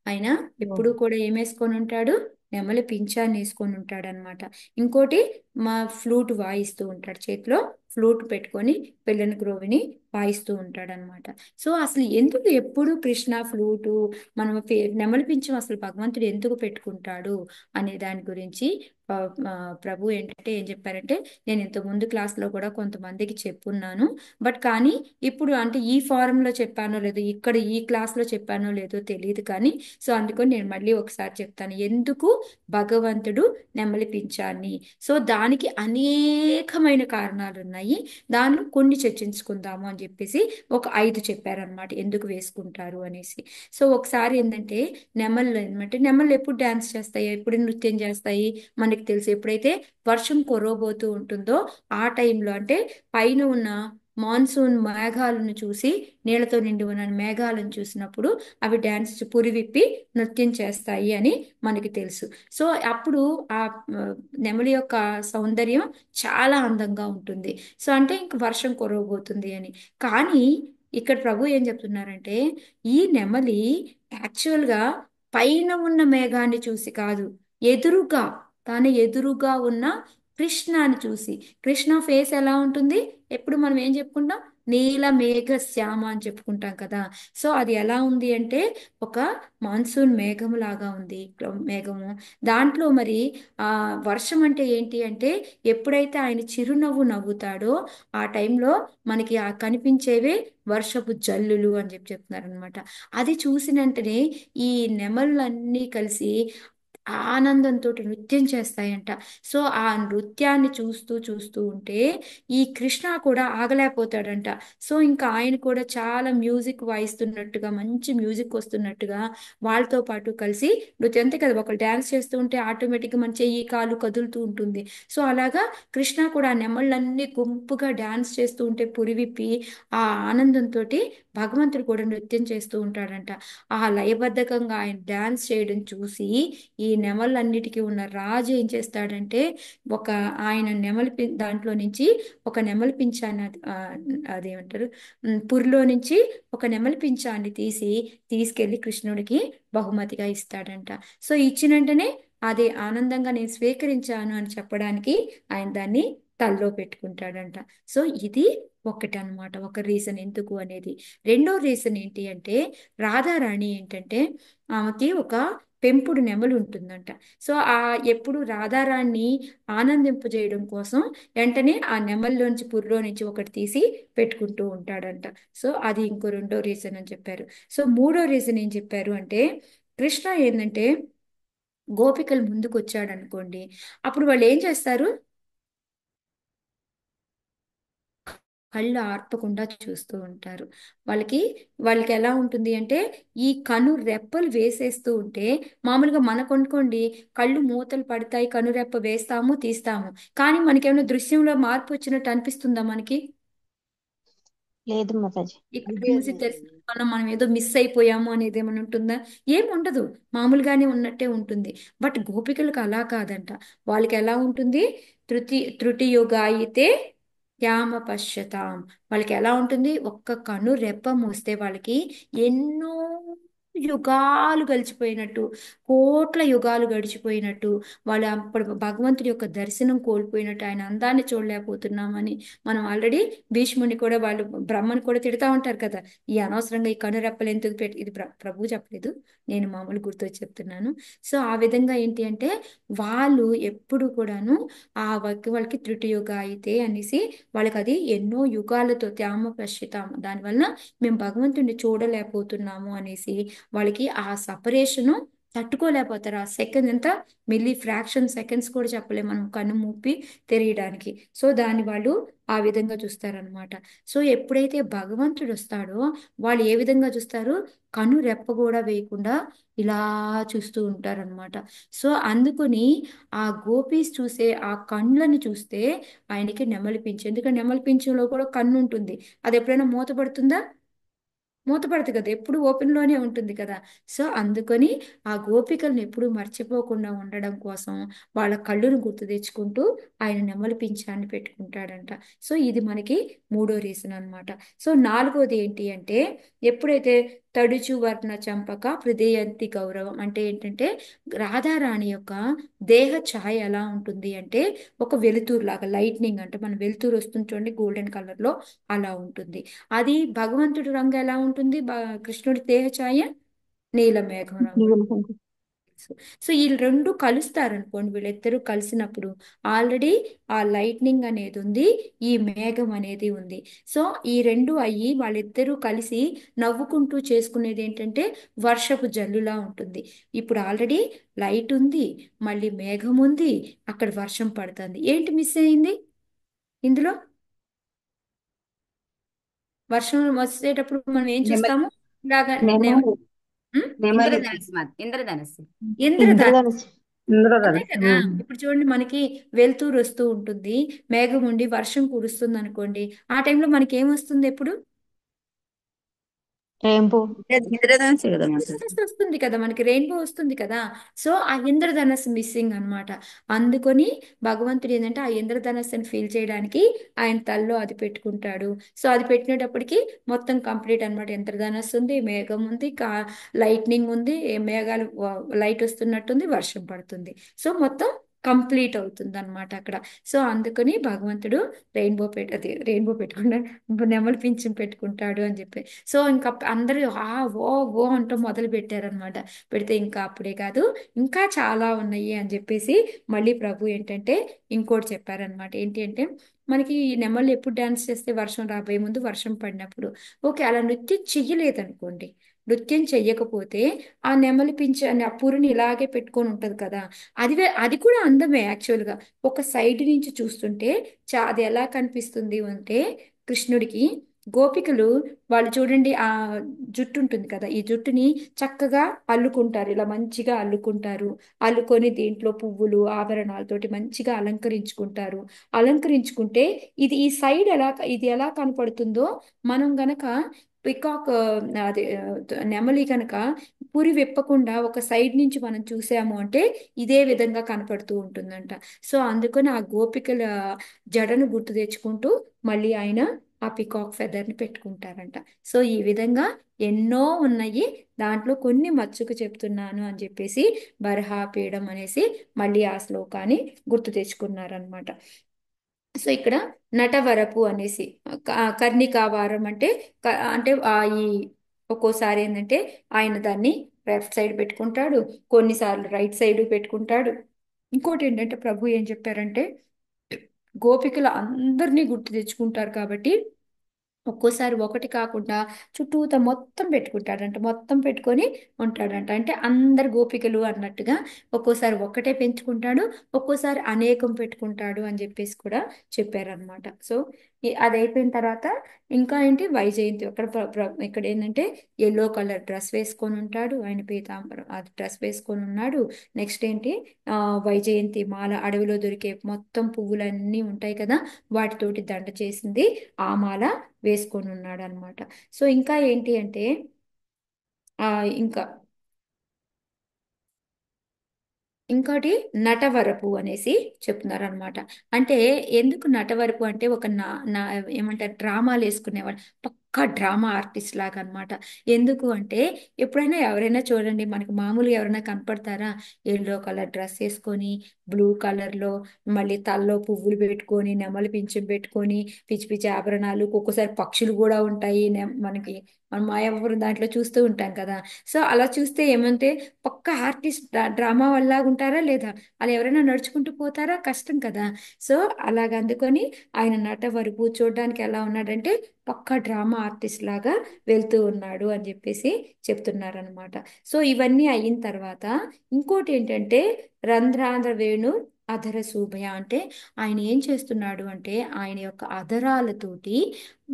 ఆయన ఎప్పుడు కూడా ఏం వేసుకొని ఉంటాడు? నెమలి పింఛాన్ని వేసుకొని ఉంటాడు అనమాట. ఇంకోటి మా ఫ్లూట్ వాయిస్తూ ఉంటాడు, చేతిలో ఫ్లూట్ పెట్టుకొని పిల్లని గ్రోవిని వాయిస్తూ ఉంటాడు అనమాట. సో అసలు ఎందుకు ఎప్పుడు కృష్ణ ఫ్లూటు మనం నెమలి పింఛం అసలు భగవంతుడు ఎందుకు పెట్టుకుంటాడు అనే దాని గురించి ఆ, ఆ, ప్రభు ఏంటంటే ఏం చెప్పారంటే, నేను ఇంత ముందు క్లాస్లో కూడా కొంతమందికి చెప్పున్నాను. బట్ కానీ ఇప్పుడు అంటే ఈ ఫారంలో చెప్పానో లేదో, ఇక్కడ ఈ క్లాస్లో చెప్పానో లేదో తెలియదు కానీ, సో అందుకని నేను మళ్ళీ ఒకసారి చెప్తాను ఎందుకు భగవంతుడు నెమలి పింఛాన్ని. సో దానికి అనేకమైన కారణాలు ఉన్నాయి. దానిలో కొన్ని చర్చించుకుందాము అని చెప్పేసి ఒక 5 చెప్పారనమాట ఎందుకు వేసుకుంటారు అనేసి. సో ఒకసారి ఏంటంటే నెమళ్ళు అనమాట, నెమళ్ళు ఎప్పుడు డాన్స్ చేస్తాయి, ఎప్పుడు నృత్యం చేస్తాయి మనకి తెలుసు. ఎప్పుడైతే వర్షం కురవబోతూ ఉంటుందో ఆ టైంలో, అంటే పైన ఉన్న మాన్సూన్ మేఘాలను చూసి, నీళ్లతో నిండి ఉన్న మేఘాలను చూసినప్పుడు అవి డాన్స్ పురివిప్పి నృత్యం చేస్తాయి అని మనకి తెలుసు. సో అప్పుడు ఆ నెమలి యొక్క సౌందర్యం చాలా అందంగా ఉంటుంది. సో అంటే ఇంక వర్షం కురవబోతుంది అని. కానీ ఇక్కడ ప్రభు ఏం చెప్తున్నారంటే, ఈ నెమలి యాక్చువల్గా పైన ఉన్న మేఘాన్ని చూసి కాదు, ఎదురుగా, తన ఎదురుగా ఉన్న కృష్ణని చూసి. కృష్ణ ఫేస్ ఎలా ఉంటుంది? ఎప్పుడు మనం ఏం చెప్పుకుంటాం? నీల మేఘ శ్యామ అని చెప్పుకుంటాం కదా. సో అది ఎలా ఉంది అంటే ఒక మాన్సూన్ మేఘము లాగా ఉంది. మేఘము దాంట్లో మరి ఆ వర్షం అంటే ఏంటి అంటే, ఎప్పుడైతే ఆయన చిరునవ్వు నవ్వుతాడో ఆ టైంలో మనకి ఆ కనిపించేవే వర్షపు జల్లులు అని చెప్పి చెప్తున్నారు అనమాట. అది చూసిన వెంటనే ఈ నెమళ్ళన్నీ కలిసి ఆనందంతో నృత్యం చేస్తాయంట. సో ఆ నృత్యాన్ని చూస్తూ చూస్తూ ఉంటే ఈ కృష్ణ కూడా ఆగలేకపోతాడంట. సో ఇంకా ఆయన కూడా చాలా మ్యూజిక్ వాయిస్తున్నట్టుగా, మంచి మ్యూజిక్ వస్తున్నట్టుగా వాళ్ళతో పాటు కలిసి నృత్యం. అంతే కదా, ఒకళ్ళు డ్యాన్స్ చేస్తూ ఉంటే ఆటోమేటిక్గా మన చెయ్యి కాలు కదులుతూ ఉంటుంది. సో అలాగా కృష్ణ కూడా ఆ నెమళ్ళన్నీ గుంపుగా డ్యాన్స్ చేస్తూ ఉంటే పురివిప్పి ఆ ఆనందంతో భగవంతుడు కూడా నృత్యం చేస్తూ ఉంటాడంట. ఆ లయబద్ధకంగా ఆయన డ్యాన్స్ చేయడం చూసి ఈ నెమళ్ళన్నిటికీ ఉన్న రాజు ఏం చేస్తాడంటే, ఒక ఆయన దాంట్లో నుంచి ఒక నెమలి పింఛాన్ని అదేమంటారు, పురిలో నుంచి ఒక నెమలి పింఛాన్ని తీసుకెళ్లి కృష్ణుడికి బహుమతిగా ఇస్తాడంట. సో ఇచ్చిన వెంటనే అదే ఆనందంగా నేను స్వీకరించాను అని చెప్పడానికి ఆయన దాన్ని తల్లో పెట్టుకుంటాడంట. సో ఇది ఒకటి అన్నమాట, ఒక రీజన్ ఎందుకు అనేది. రెండో రీజన్ ఏంటి అంటే, రాధారాణి ఏంటంటే ఆమెకి ఒక పెంపుడు నెమలు ఉంటుందంట. సో ఆ ఎప్పుడు రాధారాణ్ణి ఆనందింపజేయడం కోసం వెంటనే ఆ నెమల్లోంచి పుర్లో నుంచి ఒకటి తీసి పెట్టుకుంటూ ఉంటాడంట. సో అది ఇంకో రెండో రీజన్ అని చెప్పారు. సో మూడో రీజన్ ఏం చెప్పారు అంటే, కృష్ణ ఏంటంటే గోపికలు ముందుకు వచ్చాడు అనుకోండి, అప్పుడు వాళ్ళు ఏం చేస్తారు? కళ్ళు ఆర్పకుండా చూస్తూ ఉంటారు. వాళ్ళకి వాళ్ళకి ఎలా ఉంటుంది అంటే, ఈ కను రెప్పలు వేసేస్తూ ఉంటే, మామూలుగా మనకు అనుకోండి కళ్ళు మూతలు పడతాయి, కను రెప్ప వేస్తాము తీస్తాము, కానీ మనకేమైనా దృశ్యంలో మార్పు వచ్చినట్టు అనిపిస్తుందా మనకి?
లేదు మాతాజీ.
ఇక్కడ మూసి తెరిసిన వల్ల మనం ఏదో మిస్ అయిపోయాము అనేది ఏమైనా ఉంటుందా? ఏం ఉండదు, మామూలుగానే ఉన్నట్టే ఉంటుంది. బట్ గోపికలకు అలా కాదంట. వాళ్ళకి ఎలా ఉంటుంది? త్రుటి యుగాయితే శ్యామ పశ్యతాం. వాళ్ళకి ఎలా ఉంటుంది? ఒక్క కను రెప్ప మూస్తే వాళ్ళకి ఎన్నో యుగాలు గడిచిపోయినట్టు, కోట్ల యుగాలు గడిచిపోయినట్టు, వాళ్ళు అప్పుడు భగవంతుడి యొక్క దర్శనం కోల్పోయినట్టు, ఆయన అందాన్ని చూడలేకపోతున్నామని. మనం ఆల్రెడీ భీష్ముని కూడా, వాళ్ళు బ్రహ్మని కూడా తిడతా ఉంటారు కదా, ఈ అనవసరంగా ఈ కనురెప్పలు ఎందుకు పెట్టి. ఇది ప్రభు చెప్పలేదు, నేను మామూలు గుర్తొచ్చి చెప్తున్నాను. సో ఆ విధంగా ఏంటి అంటే, వాళ్ళు ఎప్పుడు కూడాను ఆ వాళ్ళకి త్రుటియుగ అయితే అనేసి, వాళ్ళకి అది ఎన్నో యుగాలతో త్యామ పశ్చితాము, దానివల్ల మేము భగవంతుడిని చూడలేకపోతున్నాము అనేసి వాళ్ళకి ఆ సపరేషను తట్టుకోలేకపోతారు. ఆ సెకండ్ ఎంత మిల్లీ ఫ్రాక్షన్ సెకండ్స్ కూడా చెప్పలేము మనం కన్ను మూపి తెరియడానికి. సో దాన్ని వాళ్ళు ఆ విధంగా చూస్తారనమాట. సో ఎప్పుడైతే భగవంతుడు వస్తాడో వాళ్ళు ఏ విధంగా చూస్తారు? కన్ను రెప్ప కూడా వేయకుండా ఇలా చూస్తూ ఉంటారనమాట. సో అందుకని ఆ గోపీస్ చూసే ఆ కళ్ళని చూస్తే ఆయనకి నెమలి పింఛం. ఎందుకంటే నెమలి పింఛంలో కూడా కన్ను ఉంటుంది. అది ఎప్పుడైనా మూతపడుతుందా? మూతపడదు కదా, ఎప్పుడు ఓపెన్ లోనే ఉంటుంది కదా. సో అందుకని ఆ గోపికలను ఎప్పుడు మర్చిపోకుండా ఉండడం కోసం వాళ్ళ కళ్ళును గుర్తు తెచ్చుకుంటూ ఆయన నెమలి పింఛాన్ని పెట్టుకుంటాడంట. సో ఇది మనకి మూడో రీజన్ అన్నమాట. సో నాలుగోది ఏంటి అంటే, ఎప్పుడైతే తడుచు వర్ణ చంపక హృదయంతి గౌరవం అంటే ఏంటంటే, రాధారాణి యొక్క దేహ ఛాయ ఎలా ఉంటుంది అంటే ఒక వెలుతురు లాగా, లైట్నింగ్ అంటే మన వెలుతురు వస్తుంది చూడండి గోల్డెన్ కలర్ లో, అలా ఉంటుంది. అది భగవంతుడి రంగు ఎలా ఉంటుంది? కృష్ణుడి దేహ ఛాయ నీలమేఘం రంగు.
నీలకంఠ.
సో ఈ రెండు కలుస్తారనుకోండి, వీళ్ళిద్దరూ కలిసినప్పుడు ఆల్రెడీ ఆ లైట్నింగ్ అనేది ఉంది, ఈ మేఘం అనేది ఉంది. సో ఈ రెండు అయ్యి వాళ్ళిద్దరూ కలిసి నవ్వుకుంటూ చేసుకునేది ఏంటంటే వర్షపు జల్లులా ఉంటుంది. ఇప్పుడు ఆల్రెడీ లైట్ ఉంది, మళ్ళీ మేఘం ఉంది, అక్కడ వర్షం పడుతుంది. ఏంటి మిస్ అయింది ఇందులో? వర్షం వచ్చేటప్పుడు మనం ఏం
నెమలి
చూస్తాము? ఇలాగా
నెమలి.
నెమలి
నెమలి.
ఇంద్రధనస్సు ఇంద్రధనస్సు.
ఇంద్రధనుస్సు.
ఇంద్రధనుస్సు.
అంతే
ఇంద్రధనుస్సు.
కదా. ఇప్పుడు చూడండి, మనకి వెలుతురు వస్తూ ఉంటుంది, మేఘం ఉండి వర్షం కురుస్తుంది అనుకోండి. ఆ టైంలో మనకి ఏమొస్తుంది ఎప్పుడు?
రెయిన్బో.
ఇంద్రధనస్సు కదా మాకు.
ఇంద్రధనస్సు వస్తుంది కదా, మనకి రెయిన్బో వస్తుంది కదా. సో ఆ ఇంద్రధనస్సు మిస్సింగ్ అన్నమాట. అందుకొని భగవంతుడు ఏంటంటే ఆ ఇంద్రధనస్సుని ఫీల్ చేయడానికి ఆయన తల్లో అది పెట్టుకుంటాడు. సో అది పెట్టినప్పటికి మొత్తం కంప్లీట్ అన్నమాట. ఇంద్రధనస్సు ఉంది, మేఘం ఉంది, లైట్నింగ్ ఉంది, మేఘాలు లైట్ వస్తున్నట్టుంది, వర్షం పడుతుంది. సో మొత్తం కంప్లీట్ అవుతుంది అనమాట అక్కడ. సో అందుకని భగవంతుడు రెయిన్బో పెట్టుకుంటాడు, నెమలి పింఛం పెట్టుకుంటాడు అని చెప్పి. సో ఇంకా అందరూ ఆ ఓ ఓ అంటూ మొదలు పెట్టారనమాట. పెడితే ఇంకా అప్పుడే కాదు, ఇంకా చాలా ఉన్నాయి అని చెప్పేసి మళ్ళీ ప్రభు ఏంటంటే ఇంకోటి చెప్పారనమాట. ఏంటి అంటే, మనకి ఈ నెమళ్ళు ఎప్పుడు డాన్స్ చేస్తే వర్షం రాబోయే ముందు, వర్షం పడినప్పుడు. ఓకే, అలా నృత్యం చెయ్యలేదనుకోండి, నృత్యం చెయ్యకపోతే ఆ నెమలి పింఛం ఆ పురిని ఇలాగే పెట్టుకొని ఉంటది కదా, అది కూడా అందమే యాక్చువల్గా. ఒక సైడ్ నుంచి చూస్తుంటే అది ఎలా కనిపిస్తుంది అంటే కృష్ణుడికి, గోపికలు వాళ్ళు చూడండి ఆ జుట్టు ఉంటుంది కదా, ఈ జుట్టుని చక్కగా అల్లుకుంటారు, ఇలా మంచిగా అల్లుకుంటారు. అల్లుకొని దీంట్లో పువ్వులు ఆభరణాలతోటి మంచిగా అలంకరించుకుంటారు. అలంకరించుకుంటే ఇది ఈ సైడ్ ఇది ఎలా కనపడుతుందో, మనం గనక పికాక్ అది నెమలి కనుక పురి విప్పకుండా ఒక సైడ్ నుంచి మనం చూసాము అంటే ఇదే విధంగా కనపడుతూ ఉంటుందంట. సో అందుకని ఆ గోపికల జడను గుర్తు తెచ్చుకుంటూ మళ్ళీ ఆయన ఆ పికాక్ ఫెదర్ని పెట్టుకుంటారంట. సో ఈ విధంగా ఎన్నో ఉన్నాయి, దాంట్లో కొన్ని మచ్చుకు చెప్తున్నాను అని చెప్పేసి బర్హాపీఠం అనేసి మళ్ళీ ఆ శ్లోకాన్ని గుర్తు తెచ్చుకున్నారనమాట. సో ఇక్కడ నటవరపు అనేసి కర్ణికావారం అంటే అంటే ఈ ఒక్కోసారి ఏంటంటే ఆయన దాన్ని లెఫ్ట్ సైడ్ పెట్టుకుంటాడు, కొన్నిసార్లు రైట్ సైడ్ పెట్టుకుంటాడు. ఇంకోటి ఏంటంటే ప్రభు ఏం చెప్పారంటే, గోపికలు అందరినీ గుర్తు తెచ్చుకుంటారు కాబట్టి ఒక్కోసారి ఒకటి కాకుండా చుట్టూత మొత్తం పెట్టుకుంటాడంట, మొత్తం పెట్టుకొని ఉంటాడంట. అంటే అందరు గోపికలు అన్నట్టుగా ఒక్కోసారి ఒక్కటే పెంచుకుంటాడు, ఒక్కోసారి అనేకం పెట్టుకుంటాడు అని చెప్పేసి కూడా చెప్పారనమాట. సో అది అయిపోయిన తర్వాత ఇంకా ఏంటి, వైజయంతి అక్కడ ఇక్కడ ఏంటంటే ఎల్లో కలర్ డ్రెస్ వేసుకొని ఉంటాడు ఆయన, పీతాంబరం అది డ్రెస్ వేసుకొని ఉన్నాడు. నెక్స్ట్ ఏంటి, వైజయంతి మాల, అడవిలో దొరికే మొత్తం పువ్వులన్నీ ఉంటాయి కదా, వాటితోటి దండ చేసింది ఆ మాల వేసుకొని ఉన్నాడు అనమాట. సో ఇంకా ఏంటి అంటే ఇంకా ఇంకోటి నటవరపు అనేసి చెప్తున్నారు అనమాట. అంటే ఎందుకు నటవరపు అంటే ఒక ఏమంటారు, డ్రామాలు వేసుకునేవాడు, పక్కా డ్రామా ఆర్టిస్ట్ లాగా అనమాట. ఎందుకు అంటే, ఎప్పుడైనా ఎవరైనా చూడండి, మనకి మామూలుగా ఎవరైనా కనపడతారా, ఎల్లో కలర్ డ్రెస్ వేసుకొని బ్లూ కలర్ లో మళ్ళీ తలలో పువ్వులు పెట్టుకొని నెమలి పింఛం పెట్టుకొని పిచ్చి పిచ్చి ఆభరణాలు, ఒక్కొక్కసారి పక్షులు కూడా ఉంటాయి మనకి మన మాయావరం దాంట్లో చూస్తూ ఉంటాం కదా. సో అలా చూస్తే ఏమంటే పక్క ఆర్టిస్ట్ డ్రామా వల్ల ఉంటారా లేదా? అలా ఎవరైనా నడుచుకుంటూ పోతారా? కష్టం కదా. సో అలాగ అందుకొని ఆయన నట వరకు చూడడానికి ఎలా ఉన్నాడంటే పక్కా డ్రామా ఆర్టిస్ట్ లాగా వెళ్తూ ఉన్నాడు అని చెప్పేసి చెప్తున్నారనమాట. సో ఇవన్నీ అయిన తర్వాత ఇంకోటి ఏంటంటే రంధ్రాంధ్ర వేణు అధర శూభయ అంటే ఆయన ఏం చేస్తున్నాడు అంటే ఆయన యొక్క అధరాలతోటి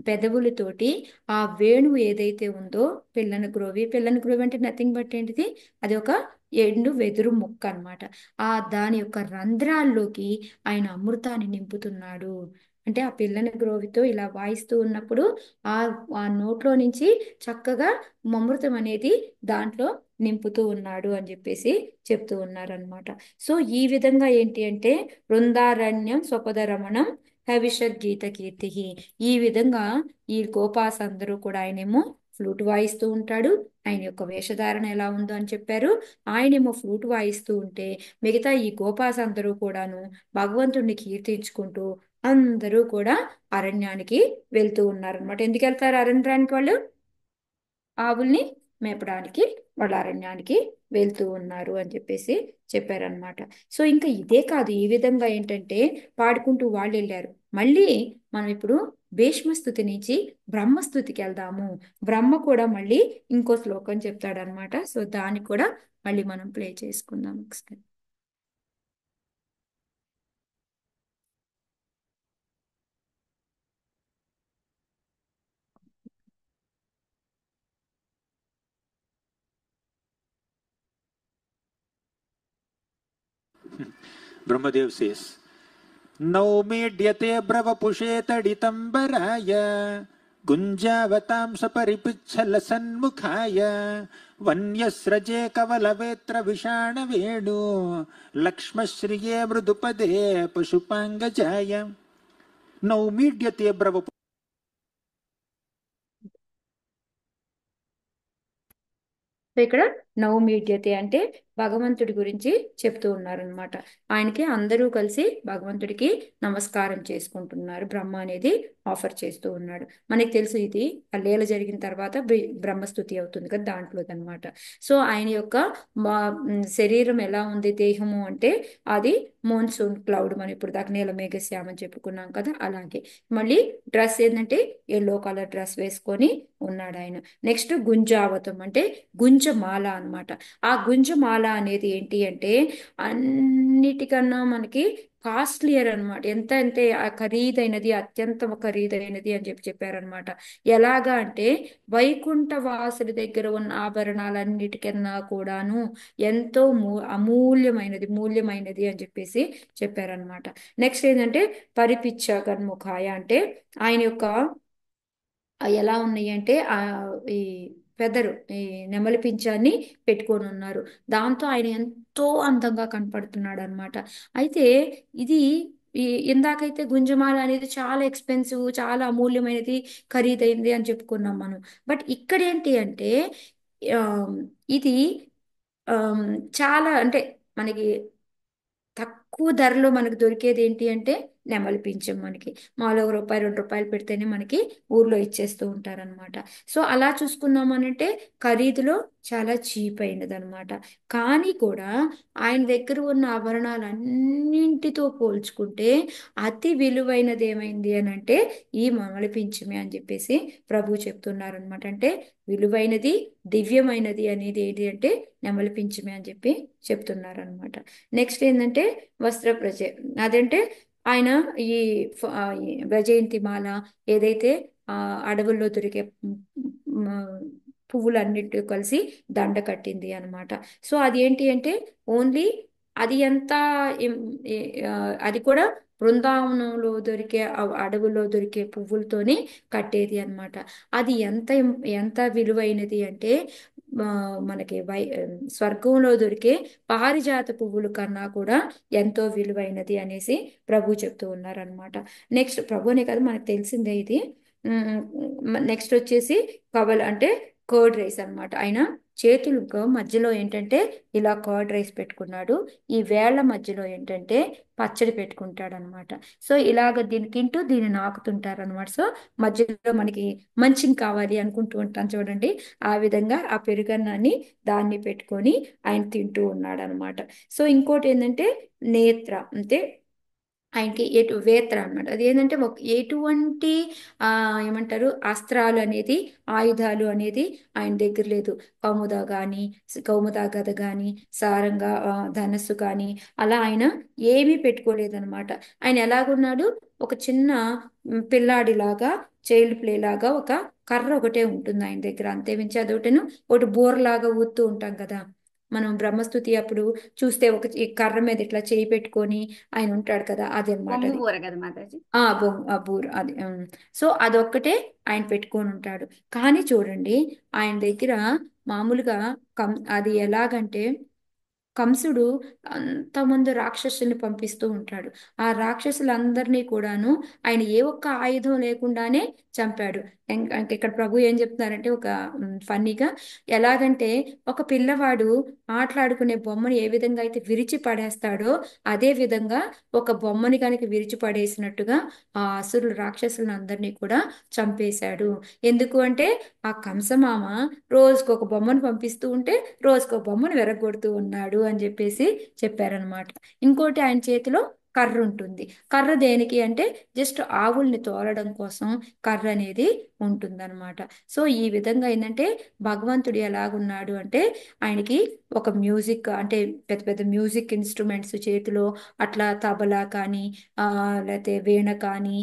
పెదవులతోటి ఆ వేణువు ఏదైతే ఉందో పిల్లని గ్రోవి అంటే నథింగ్ బట్ ఏంటిది, అది ఒక ఎండు వెదురు ముక్క అన్నమాట. దాని యొక్క రంధ్రాల్లోకి ఆయన అమృతాన్ని నింపుతున్నాడు. అంటే ఆ పిల్లని గ్రోవితో ఇలా వాయిస్తూ ఉన్నప్పుడు ఆ ఆ నోట్లో నుంచి చక్కగా అమృతం అనేది దాంట్లో నింపుతూ ఉన్నాడు అని చెప్పేసి చెప్తూ ఉన్నారనమాట. సో ఈ విధంగా ఏంటి అంటే బృందారణ్యం స్వపదరమణం హవిషద్ గీత కీర్తి, ఈ విధంగా ఈ గోపాస్ అందరూ కూడా ఆయనేమో ఫ్లూట్ వాయిస్తూ ఉంటాడు. ఆయన యొక్క వేషధారణ ఎలా ఉందో అని చెప్పారు. ఆయనేమో ఫ్లూట్ వాయిస్తూ ఉంటే మిగతా ఈ గోపాస్ అందరూ కూడాను భగవంతుడిని కీర్తించుకుంటూ అందరూ కూడా అరణ్యానికి వెళ్తూ ఉన్నారనమాట. ఎందుకు వెళ్తారు అరణ్యానికి వాళ్ళు? ఆవుల్ని మేపడానికి వాళ్ళు అరణ్యానికి వెళ్తూ ఉన్నారు అని చెప్పేసి చెప్పారనమాట. సో ఇంకా ఇదే కాదు, ఈ విధంగా ఏంటంటే పాడుకుంటూ వాళ్ళు వెళ్ళారు. మళ్ళీ మనం ఇప్పుడు భీష్మస్తుతి నుంచి బ్రహ్మస్తుతికి వెళ్దాము. బ్రహ్మ కూడా మళ్ళీ ఇంకో శ్లోకం చెప్తాడనమాట. సో దాన్ని కూడా మళ్ళీ మనం ప్లే చేసుకుందాం ఒకసారి.
Brahmadev says, नौमीड्यते ब्रवपुषे तडितम्बराय गुञ्जावतां सपरिपिच्छलसन्मुखाय वन्यस्रजे कवलवेत्र विषाणवेणु लक्ष्मश्रिये मृदुपदे पशुपाङ्गजाय नौमीड्यते ब्रवपु
సో ఇక్కడ నవమీడ్యతే అంటే భగవంతుడి గురించి చెప్తూ ఉన్నారనమాట. ఆయనకి అందరూ కలిసి భగవంతుడికి నమస్కారం చేసుకుంటున్నారు. బ్రహ్మ అనేది ఆఫర్ చేస్తూ ఉన్నాడు. మనకి తెలుసు ఇది ఆ లీల జరిగిన తర్వాత బ్రహ్మస్తుతి అవుతుంది కదా, దాంట్లోదనమాట. సో ఆయన యొక్క శరీరం ఎలా ఉంది, దేహము అంటే అది మోన్సూన్ క్లౌడ్, మనం ఇప్పుడు దాకా నీల మేఘశ్యామ అని చెప్పుకున్నాం కదా, అలాగే. మళ్ళీ డ్రెస్ ఏంటంటే ఎల్లో కలర్ డ్రెస్ వేసుకొని ఉన్నాడు ఆయన. నెక్స్ట్ గుంజావతం అంటే గుంజమాల అన్నమాట. ఆ గుంజమాల అనేది ఏంటి అంటే అన్నిటికన్నా మనకి కాస్ట్లియర్ అనమాట. ఎంత అంటే ఖరీదైనది, అత్యంత ఖరీదైనది అని చెప్పారనమాట. ఎలాగా అంటే వైకుంఠ వాసుడి దగ్గర ఉన్న ఆభరణాలన్నిటికన్నా కూడాను ఎంతో మూల్యమైనది అని చెప్పేసి చెప్పారనమాట. నెక్స్ట్ ఏంటంటే పరిపిచ్చ గన్ముఖాయ అంటే ఆయన యొక్క ఎలా ఉన్నాయి అంటే ఈ ఈ నెమలి పింఛాన్ని పెట్టుకొని ఉన్నారు. దాంతో ఆయన ఎంతో అందంగా కనపడుతున్నాడు అనమాట. అయితే ఇది ఇందాకైతే గుంజమాల అనేది చాలా ఎక్స్పెన్సివ్, చాలా అమూల్యమైనది, ఖరీదైంది అని చెప్పుకున్నాం మనం. బట్ ఇక్కడ ఏంటి అంటే ఆ, ఇది ఆ, చాలా అంటే మనకి తక్కువ ధరలో మనకు దొరికేది ఏంటి అంటే నెమలి పింఛం. మనకి మామూలుగా రూపాయి 2 రూపాయలు పెడితేనే మనకి ఊర్లో ఇచ్చేస్తూ ఉంటారనమాట. సో అలా చూసుకున్నామనంటే ఖరీదులో చాలా చీప్ అయినది అనమాట. కానీ కూడా ఆయన దగ్గర ఉన్న ఆభరణాలన్నింటితో పోల్చుకుంటే అతి విలువైనది ఏమైంది అని అంటే ఈ నెమలి పింఛమే అని చెప్పేసి ప్రభు చెప్తున్నారనమాట. అంటే విలువైనది, దివ్యమైనది అనేది ఏంటి అంటే నెమలి పింఛమే అని చెప్పి చెప్తున్నారనమాట. నెక్స్ట్ ఏంటంటే వస్త్ర ప్రజ, అదంటే ఆయన ఈ వైజయంతి మాల ఏదైతే అడవుల్లో దొరికే పువ్వులన్నిటి కలిసి దండ కట్టింది అనమాట. సో అది ఏంటి అంటే ఓన్లీ అది ఎంత అది కూడా బృందావనంలో దొరికే అడవుల్లో దొరికే పువ్వులతోనే కట్టేది అనమాట. అది ఎంత విలువైనది అంటే మనకి స్వర్గంలో దొరికే పారిజాత పువ్వుల కన్నా కూడా ఎంతో విలువైనది అనేసి ప్రభు చెప్తూ ఉన్నారనమాట. నెక్స్ట్ ప్రభునే కాదు మనకు తెలిసిందే ఇది. నెక్స్ట్ వచ్చేసి కవల్ అంటే కర్డ్ రైస్ అనమాట. ఆయన చేతులకు మధ్యలో ఏంటంటే ఇలా కర్డ్ రైస్ పెట్టుకున్నాడు. ఈ వేళ్ల మధ్యలో ఏంటంటే పచ్చడి పెట్టుకుంటాడు అనమాట. సో ఇలాగ దీన్ని తింటూ దీన్ని నాకుతుంటారు అనమాట. సో మధ్యలో మనకి మంచిని కావాలి అనుకుంటూ ఉంటాం చూడండి, ఆ విధంగా ఆ పెరుగన్నాన్ని దాన్ని పెట్టుకొని ఆయన తింటూ ఉన్నాడు అనమాట. సో ఇంకోటి ఏంటంటే నేత్ర అంటే ఆయనకి వేత్ర అనమాట. అది ఏంటంటే ఎటువంటి ఆ ఏమంటారు అస్త్రాలు అనేది, ఆయుధాలు అనేది ఆయన దగ్గర లేదు. కౌముద కానీ, కౌముద గద కానీ, సారంగా ధనస్సు కానీ అలా ఆయన ఏమీ పెట్టుకోలేదన్నమాట. ఆయన ఎలాగున్నాడు, ఒక చిన్న పిల్లాడిలాగా, చైల్డ్ ప్లే లాగా ఒక కర్ర ఒకటే ఉంటుంది ఆయన దగ్గర, అంతే మించి అదొకటేను. ఒకటి బోర్లాగా ఊతూ ఉంటాం కదా మనం బ్రహ్మస్తుతి అప్పుడు చూస్తే, ఒక ఈ కర్ర మీద ఇట్లా చేయి పెట్టుకొని ఆయన ఉంటాడు కదా, అది అన్నమాట
కొమ్ము
అది.
కూర కదా మాతాజీ.
ఆ బూర అది. సో అదొక్కటే ఆయన పెట్టుకొని ఉంటాడు. కానీ చూడండి, ఆయన దగ్గర మామూలుగా అది ఎలాగంటే, కంసుడు అంతమంది రాక్షసుల్ని పంపిస్తూ ఉంటాడు. ఆ రాక్షసులందరినీ కూడాను ఆయన ఏ ఒక్క ఆయుధం లేకుండానే చంపాడు. అంటే ఇక్కడ ప్రభు ఏం చెప్తున్నారంటే, ఒక ఫన్నీగా, ఎలాగంటే ఒక పిల్లవాడు ఆటలాడుకునే బొమ్మని ఏ విధంగా అయితే విరిచి పడేస్తాడో, అదే విధంగా ఒక బొమ్మని కనుక విరిచి పడేసినట్టుగా ఆ అసురులు రాక్షసులను అందరినీ కూడా చంపేశాడు. ఎందుకు అంటే, ఆ కంసమామ రోజుకొక బొమ్మను పంపిస్తూ ఉంటే రోజుకో బొమ్మను విరగొడుతూ ఉన్నాడు అని చెప్పేసి చెప్పారనమాట. ఇంకోటి, ఆయన చేతిలో కర్ర ఉంటుంది. కర్ర దేనికి అంటే, జస్ట్ ఆవుల్ని తోలడం కోసం కర్ర అనేది ఉంటుందన్నమాట. సో ఈ విధంగా ఏంటంటే, భగవంతుడు ఎలాగున్నాడు అంటే, ఆయనకి ఒక మ్యూజిక్ అంటే పెద్ద పెద్ద మ్యూజిక్ ఇన్స్ట్రుమెంట్స్ చేతిలో, అట్లా తబలా కానీ, లేకపోతే వీణ కానీ,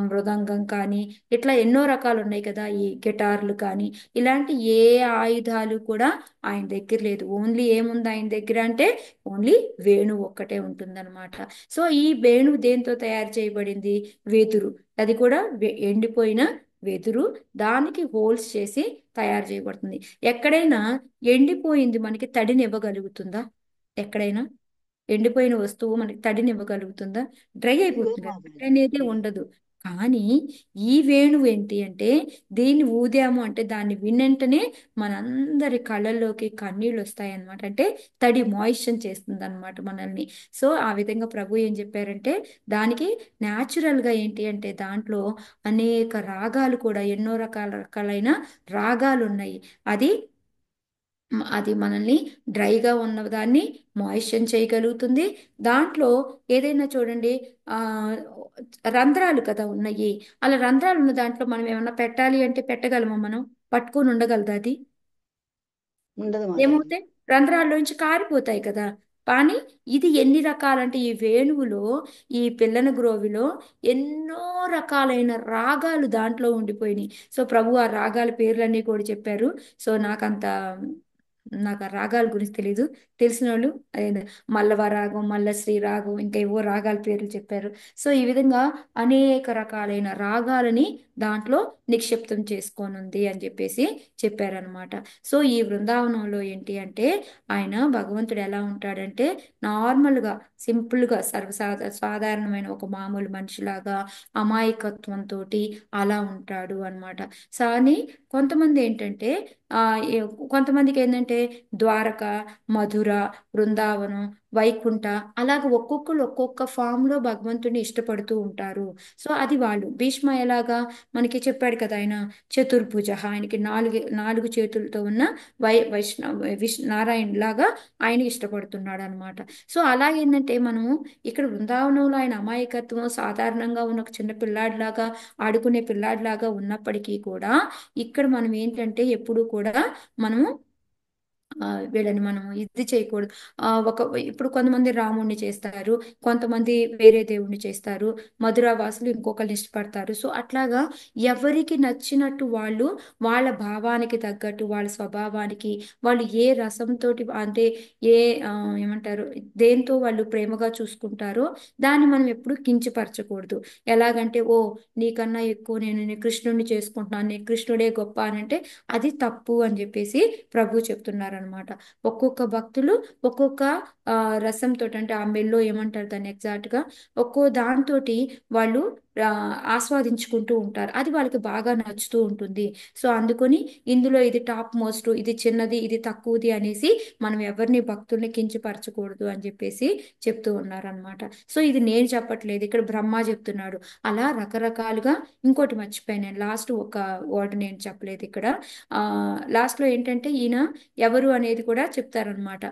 మృదంగం కానీ, ఇట్లా ఎన్నో రకాలు ఉన్నాయి కదా, ఈ గిటార్లు కానీ, ఇలాంటి ఏ ఆయుధాలు కూడా ఆయన దగ్గర లేదు. ఓన్లీ ఏముంది ఆయన దగ్గర అంటే, ఓన్లీ వేణువు ఒక్కటే ఉంటుందన్నమాట. సో ఈ వేణువు దేంతో తయారు చేయబడింది? వెదురు. అది కూడా ఎండిపోయిన వెదురు, దానికి హోల్స్ చేసి తయారు చేయబడుతుంది. ఎక్కడైనా ఎండిపోయింది మనకి తడిని ఇవ్వగలుగుతుందా? ఎక్కడైనా ఎండిపోయిన వస్తువు మనకి తడిని ఇవ్వగలుగుతుందా? డ్రై
లేదు
అయిపోతుంది కదా, తడి
మాతాజీ.
అనేది ఉండదు. కానీ ఈ వేణువు ఏంటి అంటే, దీన్ని ఊదాము అంటే, దాన్ని విన్నంటనే మనందరి కళ్ళల్లోకి కన్నీళ్ళు వస్తాయన్నమాట. అంటే తడి మాయిశ్చర్ చేస్తుంది అనమాట మనల్ని. సో ఆ విధంగా ప్రభు ఏం చెప్పారంటే, దానికి natural గా ఏంటి అంటే, దాంట్లో అనేక రాగాలు కూడా, ఎన్నో రకాల రకాలైన రాగాలు ఉన్నాయి. అది అది మనల్ని డ్రైగా ఉన్న దాన్ని మాయిశ్చర్ చేయగలుగుతుంది. దాంట్లో ఏదైనా చూడండి, ఆ రంధ్రాలు కదా ఉన్నాయి. అలా రంధ్రాలు ఉన్న దాంట్లో మనం ఏమన్నా పెట్టాలి అంటే పెట్టగలమా? మనం పట్టుకొని ఉండగలదా అది?
ఉండదు మాతాజీ.
ఏమవుతాయి? రంధ్రాల్లోంచి కారిపోతాయి కదా. కానీ ఇది ఎన్ని రకాలంటే, ఈ వేణువులో, ఈ పిల్లన గ్రోవిలో ఎన్నో రకాలైన రాగాలు దాంట్లో ఉండిపోయినాయి. సో ప్రభు ఆ రాగాల పేర్లన్నీ కూడా చెప్పారు. సో నాకు ఆ రాగాల గురించి తెలీదు. తెలిసిన వాళ్ళు అదే మల్లవ రాగం, మల్లశ్రీ రాగం, ఇంకా ఏవో రాగాల పేర్లు చెప్పారు. సో ఈ విధంగా అనేక రకాలైన రాగాలని దాంట్లో నిక్షిప్తం చేసుకోనుంది అని చెప్పేసి చెప్పారనమాట. సో ఈ బృందావనంలో ఏంటి అంటే, ఆయన భగవంతుడు ఎలా ఉంటాడంటే, నార్మల్గా, సింపుల్గా, సాధారణమైన ఒక మామూలు మనిషిలాగా అమాయకత్వంతో అలా ఉంటాడు అనమాట. కానీ కొంతమంది ఏంటంటే, ఆ కొంతమందికి ఏంటంటే, ద్వారక, మధుర, బృందావనం, వైకుంఠ, అలాగ ఒక్కొక్కరు ఒక్కొక్క ఫామ్ లో భగవంతుని ఇష్టపడుతూ ఉంటారు. సో అది వాళ్ళు. భీష్మ ఎలాగా మనకి చెప్పాడు కదా, ఆయన చతుర్భుజ, ఆయనకి నాలుగు నాలుగు చేతులతో ఉన్న నారాయణ లాగా ఆయన ఇష్టపడుతున్నాడు అనమాట. సో అలా ఏంటంటే, మనము ఇక్కడ బృందావనంలో ఆయన అమాయకత్వం, సాధారణంగా ఉన్న ఒక చిన్న పిల్లాడిలాగా, ఆడుకునే పిల్లాడిలాగా ఉన్నప్పటికీ కూడా, ఇక్కడ మనం ఏంటంటే ఎప్పుడు కూడా మనము వీళ్ళని మనం ఇది చేయకూడదు. ఇప్పుడు కొంతమంది రాముణ్ణి చేస్తారు, కొంతమంది వేరే దేవుణ్ణి చేస్తారు, మధురావాసులు ఇంకొకరిని ఇష్టపడతారు. సో అట్లాగా ఎవరికి నచ్చినట్టు వాళ్ళు, వాళ్ళ భావానికి తగ్గట్టు, వాళ్ళ స్వభావానికి, వాళ్ళు ఏ రసంతో అంటే ఏ ఆ, ఏమంటారు, దేంతో వాళ్ళు ప్రేమగా చూసుకుంటారో దాన్ని మనం ఎప్పుడు కించపరచకూడదు. ఎలాగంటే, ఓ నీకన్నా ఎక్కువ నేను కృష్ణుడిని చేసుకుంటున్నాను, నేను కృష్ణుడే గొప్ప అని అంటే అది తప్పు అని చెప్పేసి ప్రభు చెప్తున్నారు అనమాట. ఒక్కొక్క భక్తులు ఒక్కొక్క ఆ రసంతో, అంటే ఆ మెల్లో ఏమంటారు దాన్ని ఎగ్జాక్ట్ గా, ఒక్కో దాంతో వాళ్ళు ఆస్వాదించుకుంటూ ఉంటారు. అది వాళ్ళకి బాగా నచ్చుతూ ఉంటుంది. సో అందుకని ఇందులో ఇది టాప్ మోస్ట్, ఇది చిన్నది, ఇది తక్కువది అనేసి మనం ఎవరిని భక్తుల్ని కించపరచకూడదు అని చెప్పేసి చెప్తూ ఉన్నారనమాట. సో ఇది నేను చెప్పట్లేదు, ఇక్కడ బ్రహ్మ చెప్తున్నాడు. అలా రకరకాలుగా. ఇంకోటి మర్చిపోయాను నేను, లాస్ట్ ఒక వర్డ్ నేను చెప్పలేదు ఇక్కడ. లాస్ట్ లో ఏంటంటే, ఈయన ఎవరు అనేది కూడా చెప్తారనమాట.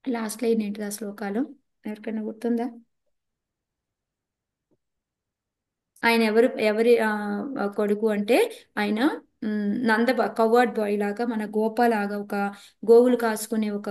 లాస్ట్ లో ఏంటి ఆ శ్లోకాలు ఎవరికైనా గుర్తుందా? ఆయన ఎవరి కొడుకు అంటే ఆయన కవర్డ్ బాయ్ లాగా, మన గోపలాగా, ఒక గోవులు కాసుకునే ఒక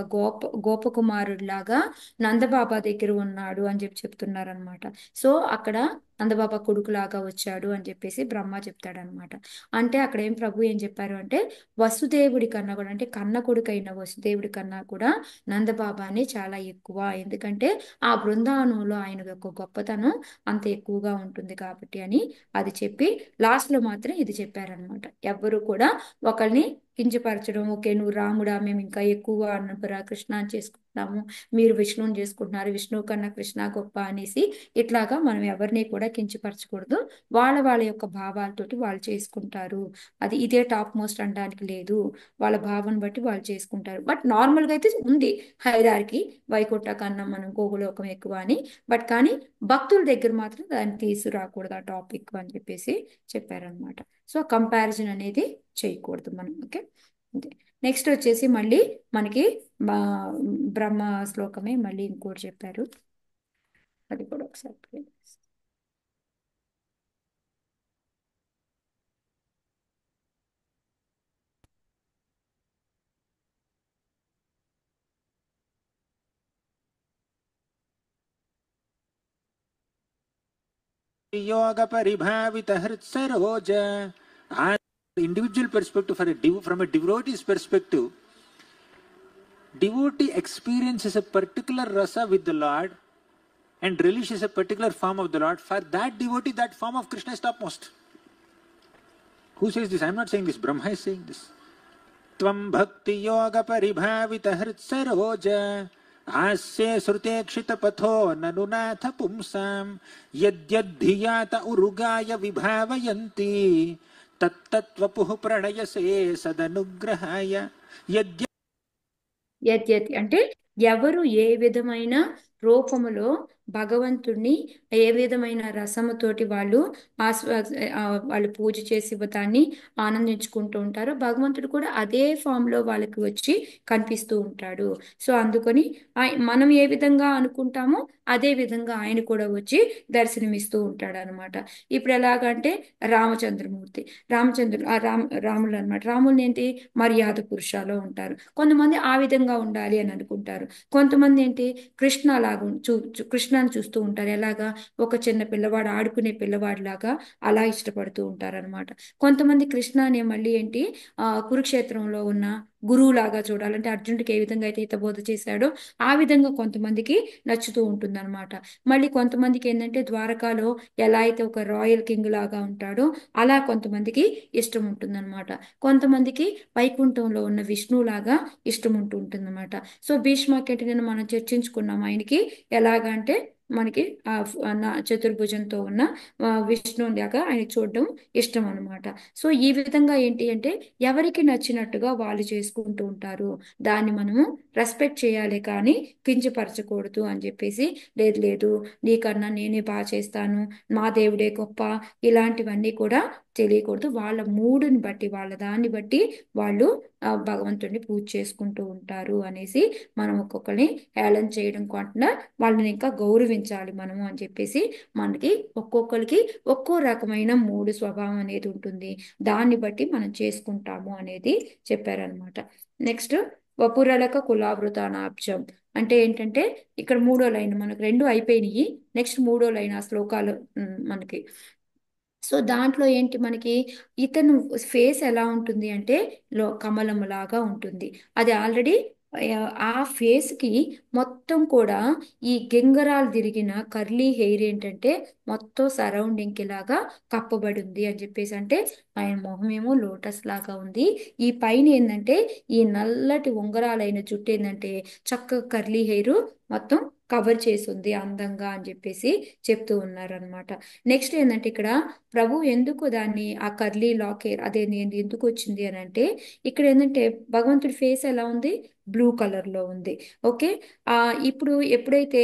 గోపకుమారుడు లాగా నందబాబా దగ్గర ఉన్నాడు అని చెప్తున్నారనమాట. సో అక్కడ నందబాబా కొడుకు లాగా వచ్చాడు అని చెప్పేసి బ్రహ్మ చెప్తాడనమాట. అంటే అక్కడ ప్రభు ఏం చెప్పారు అంటే, వసుదేవుడి కన్నా కూడా, అంటే కన్న కొడుకైన వసుదేవుడి కన్నా కూడా నందబాబానే చాలా ఎక్కువ. ఎందుకంటే ఆ బృందావనంలో ఆయన యొక్క గొప్పతనం అంత ఎక్కువగా ఉంటుంది కాబట్టి అని అది చెప్పి లాస్ట్ లో మాత్రం ఇది చెప్పారనమాట. ఎవ్వరు కూడా ఒకరిని కించపరచడం, ఓకే నువ్వు రాముడా, మేము ఇంకా ఎక్కువ అన్నపురా కృష్ణ అని చేసుకుంటున్నాము, మీరు విష్ణువుని చేసుకుంటున్నారు, విష్ణువు కన్నా కృష్ణ గొప్ప అనేసి ఇట్లాగా మనం ఎవరిని కూడా కించపరచకూడదు. వాళ్ళ యొక్క భావాలతోటి వాళ్ళు చేసుకుంటారు. అది ఇదే టాప్ మోస్ట్ అనడానికి లేదు. వాళ్ళ భావం బట్టి వాళ్ళు చేసుకుంటారు. బట్ నార్మల్ గా అయితే ఉంది హైరార్కీ, వైకుంఠ కన్నా మనం గోగులోకం ఎక్కువ అని. బట్ కానీ భక్తుల దగ్గర మాత్రం దాన్ని తీసుకురాకూడదు ఆ టాపిక్ అని చెప్పేసి చెప్పారనమాట. సో కంపారిజన్ అనేది చేయకూడదు మనం. ఓకే, అంతే. నెక్స్ట్ వచ్చేసి మళ్ళీ మనకి బ్రహ్మ శ్లోకమే మళ్ళీ ఇంకోటి చెప్పారు, అది కూడా ఒకసారి play చేస్తాను.
योग परिभावित हृत्सरोज. Individual perspective, from a devotee's perspective, devotee experiences a particular rasa with the Lord and relishes a particular form of the Lord. For that devotee, that form of Krishna is topmost. Who says this? I am not saying this. Brahma is saying this. Tvam bhakti yoga paribhavita hritsaroja आस्ये श्रुतेक्षित पथो ननुनाथ पुंसां यद्यद्धीयात उरुगाय विभावयन्ति तत्तत्वपुः प्रणयसे सदनुग्रहाय. यद्य
యద్యతి అంటే ఎవరు ఏ విధమైన రూపములో భగవంతుణ్ణి, ఏ విధమైన రసముతోటి వాళ్ళు వాళ్ళు పూజ చేసి దాన్ని ఆనందించుకుంటూ ఉంటారో, భగవంతుడు కూడా అదే ఫామ్ లో వాళ్ళకి వచ్చి కనిపిస్తూ ఉంటాడు. సో అందుకని మనం ఏ విధంగా అనుకుంటామో అదే విధంగా ఆయన కూడా వచ్చి దర్శనమిస్తూ ఉంటాడు అనమాట. ఇప్పుడు ఎలాగంటే రామచంద్రమూర్తి, రాములు అనమాట. రాములు ఏంటి, మర్యాద పురుషాలో ఉంటారు. కొంతమంది ఆ విధంగా ఉండాలి అని అనుకుంటారు. కొంతమంది ఏంటి, కృష్ణ లాగా కృష్ణని చూస్తూ ఉంటారు. ఎలాగా, ఒక చిన్న పిల్లవాడు ఆడుకునే పిల్లవాడు లాగా అలా ఇష్టపడుతూ ఉంటారు అనమాట. కొంతమంది కృష్ణ అనే మళ్ళీ ఏంటి, కురుక్షేత్రంలో ఉన్న గురువు లాగా చూడాలంటే అర్జునుడికి ఏ విధంగా అయితే హితబోధ చేశాడో ఆ విధంగా కొంతమందికి నచ్చుతూ ఉంటుంది అనమాట. మళ్ళీ కొంతమందికి ఏంటంటే ద్వారకాలో ఎలా అయితే ఒక రాయల్ కింగ్ లాగా ఉంటాడో అలా కొంతమందికి ఇష్టం ఉంటుందన్నమాట. కొంతమందికి వైకుంఠంలో ఉన్న విష్ణువు లాగా ఇష్టం ఉంటుందన్నమాట. సో భీష్మకి నేను మనం చర్చించుకున్నాం, ఆయనకి ఎలాగంటే మనకి చతుర్భుజంతో ఉన్న విష్ణువు లాగా ఆయన చూడడం ఇష్టం అనమాట. సో ఈ విధంగా ఏంటి అంటే ఎవరికి నచ్చినట్టుగా వాళ్ళు చేసుకుంటూ ఉంటారు. దాన్ని మనము రెస్పెక్ట్ చేయాలి కానీ కించపరచకూడదు అని చెప్పేసి, లేదు లేదు నీకన్నా నేనే బాగా చేస్తాను, మా దేవుడే గొప్ప, ఇలాంటివన్నీ కూడా తెలియకూడదు. వాళ్ళ మూడుని బట్టి, వాళ్ళ దాన్ని బట్టి వాళ్ళు భగవంతుడిని పూజ చేసుకుంటూ ఉంటారు అనేసి మనం ఒక్కొక్కరిని హేళన చేయడం కాకుండా వాళ్ళని ఇంకా గౌరవించాలి మనము అని చెప్పేసి, మనకి ఒక్కొక్కరికి ఒక్కో రకమైన మూడు స్వభావం అనేది ఉంటుంది, దాన్ని బట్టి మనం చేసుకుంటాము అనేది చెప్పారనమాట. నెక్స్ట్ వపురలక కులావృతానాబ్జం అంటే ఏంటంటే, ఇక్కడ మూడో లైన్ మనకు రెండు అయిపోయినాయి, నెక్స్ట్ మూడో లైన్ ఆ శ్లోకాలు మనకి. సో దాంట్లో ఏంటి మనకి, ఇతను ఫేస్ ఎలా ఉంటుంది అంటే కమలము లాగా ఉంటుంది. అది ఆల్రెడీ ఆ ఫేస్ కి మొత్తం కూడా ఈ గింగరాలు తిరిగిన కర్లీ హెయిర్ ఏంటంటే మొత్తం సరౌండింగ్ కి లాగా కప్పబడి ఉంది అని చెప్పేసి, అంటే ఆయన మొహం ఏమో లోటస్ లాగా ఉంది. ఈ పైన ఏంటంటే ఈ నల్లటి ఉంగరాలైన జుట్టు ఏంటంటే చక్కగా కర్లీ హెయిర్ మొత్తం కవర్ చేసి ఉంది అందంగా అని చెప్పేసి చెప్తూ ఉన్నారు అనమాట. నెక్స్ట్ ఏంటంటే ఇక్కడ ప్రభు ఎందుకు దాన్ని ఆ కర్లీ లాక్ హెయిర్ అదే ఎందుకు వచ్చింది అని అంటే, ఇక్కడ ఏంటంటే భగవంతుడి ఫేస్ ఎలా ఉంది, బ్లూ కలర్ లో ఉంది. ఓకే, ఇప్పుడు ఎప్పుడైతే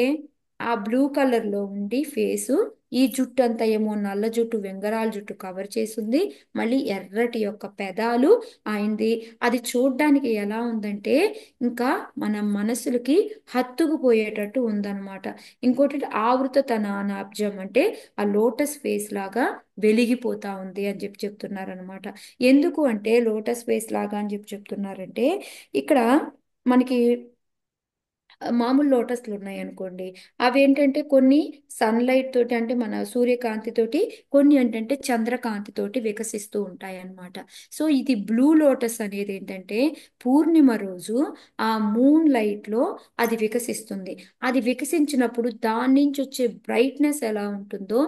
ఆ బ్లూ కలర్ లో ఉండి ఫేసు, ఈ జుట్టు అంతా ఏమో నల్ల జుట్టు, వెంగరాల జుట్టు కవర్ చేసింది. మళ్ళీ ఎర్రటి యొక్క పెదాలు అయింది. అది చూడ్డానికి ఎలా ఉందంటే ఇంకా మన మనసులకి హత్తుకుపోయేటట్టు ఉందన్నమాట. ఇంకోటి ఆవృత తన అనాబ్జం అంటే ఆ లోటస్ ఫేస్ లాగా వెలిగిపోతా ఉంది అని చెప్పి చెప్తున్నారనమాట. ఎందుకు అంటే లోటస్ ఫేస్ లాగా అని చెప్పి చెప్తున్నారంటే ఇక్కడ మనకి మామూలు లోటస్లు ఉన్నాయి అనుకోండి, అవి ఏంటంటే కొన్ని సన్లైట్ తోటి అంటే మన సూర్యకాంతి తోటి, కొన్ని ఏంటంటే చంద్రకాంతి తోటి వికసిస్తూ ఉంటాయి అన్నమాట. సో ఇది బ్లూ లోటస్ అనేది ఏంటంటే పూర్ణిమ రోజు ఆ మూన్ లైట్ లో అది వికసిస్తుంది. అది వికసించినప్పుడు దాని నుంచి వచ్చే బ్రైట్నెస్ ఎలా ఉంటుందో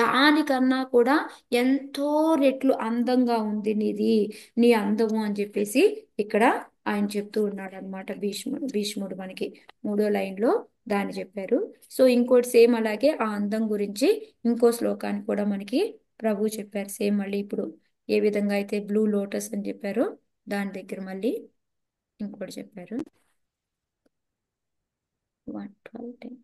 దానికన్నా కూడా ఎంతో రెట్లు అందంగా ఉంది నీ అందము అని చెప్పేసి ఇక్కడ ఆయన చెప్తూ ఉన్నాడు అనమాట. భీష్ముడు మనకి 3వ లైన్లో దాన్ని చెప్పారు. సో ఇంకోటి సేమ్ అలాగే ఆ అందం గురించి ఇంకో శ్లోకాన్ని కూడా మనకి ప్రభు చెప్పారు. సేమ్ మళ్ళీ ఇప్పుడు ఏ విధంగా అయితే బ్లూ లోటస్ అని చెప్పారో దాని దగ్గర మళ్ళీ ఇంకోటి చెప్పారు. 112.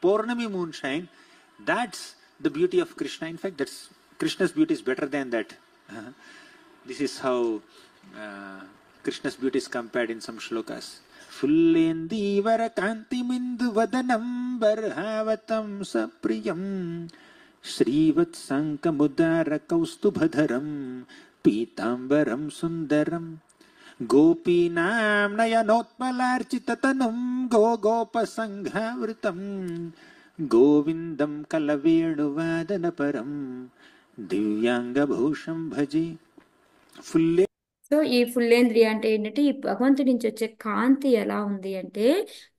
Purnami moonshine, that's the beauty of Krishna. In fact, that's Krishna's beauty is better than that. This is how Krishna's beauty is compared in some shlokas. Fullendivara kantimindu vadanam barhavatam sapriyam Srivatsankamudara kaustubhadharam Pitambaram sundaram Gopinam nayanotmalarchitatanum gopasanghavritam Govindam kalavenu Divyanga bhusham bhaji. Full
so ఈ ఫుల్లేంద్రియ అంటే ఏంటంటే ఈ భగవంతుడి నుంచి వచ్చే కాంతి ఎలా ఉంది అంటే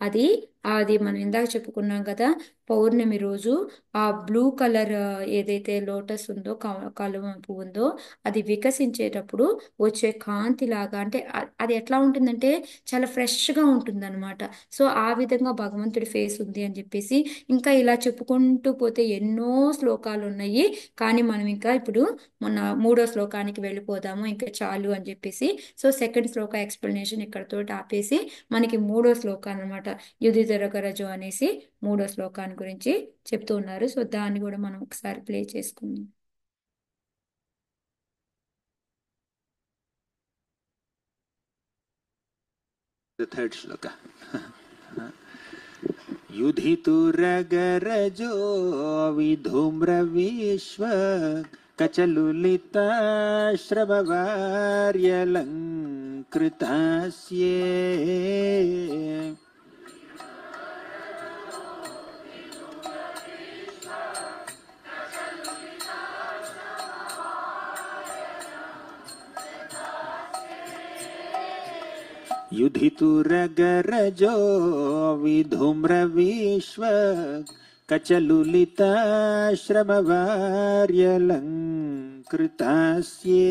అది అది మనం ఇందాక చెప్పుకున్నాం కదా, పౌర్ణమి రోజు ఆ బ్లూ కలర్ ఏదైతే లోటస్ ఉందో, కలువ పువ్వు ఉందో, అది వికసించేటప్పుడు వచ్చే కాంతి లాగా అంటే అది ఎట్లా ఉంటుందంటే చాలా ఫ్రెష్గా ఉంటుంది అనమాట. సో ఆ విధంగా భగవంతుడి ఫేస్ ఉంది అని చెప్పేసి ఇంకా ఇలా చెప్పుకుంటూ పోతే ఎన్నో శ్లోకాలు ఉన్నాయి. కానీ మనం ఇంకా ఇప్పుడు మొన్న 3వ శ్లోకానికి వెళ్ళిపోదాము, ఇంకా చాలు అని చెప్పేసి. సో సెకండ్ శ్లోక ఎక్స్ప్లెనేషన్ ఇక్కడతో ఆపేసి మనకి 3వ శ్లోకం అనమాట, యుధిధరగరజు అనేసి 3వ శ్లోకాన్ని గురించి చెప్తూ ఉన్నారు. సో దాన్ని కూడా మనం ఒకసారి ప్లే చేసుకుందాం.
The third shloka. Yudhituragarajo vidhumra vishwa Kachalulita shrabavaryalankrtasye Yudhituragarajo vidhumra vishwa Kachalulita shrabavaryalankrtasye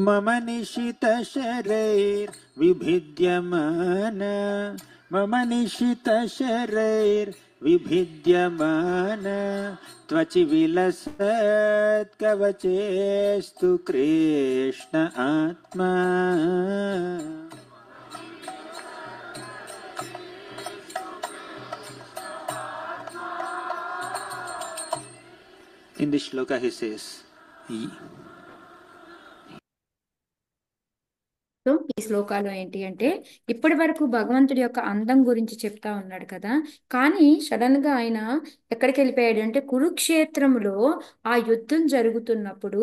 Mama nishita sharair vibhidyamana Mama nishita sharair vibhidyamana Tvachi vilasat kavachestu Krishna Atma In this shloka he says
so ఈ శ్లోకాలు ఏంటి అంటే ఇప్పటి వరకు భగవంతుడి యొక్క అందం గురించి చెప్తా ఉన్నాడు కదా, కానీ సడన్ గా ఆయన ఎక్కడికి వెళ్ళిపోయాడు అంటే కురుక్షేత్రములో ఆ యుద్ధం జరుగుతున్నప్పుడు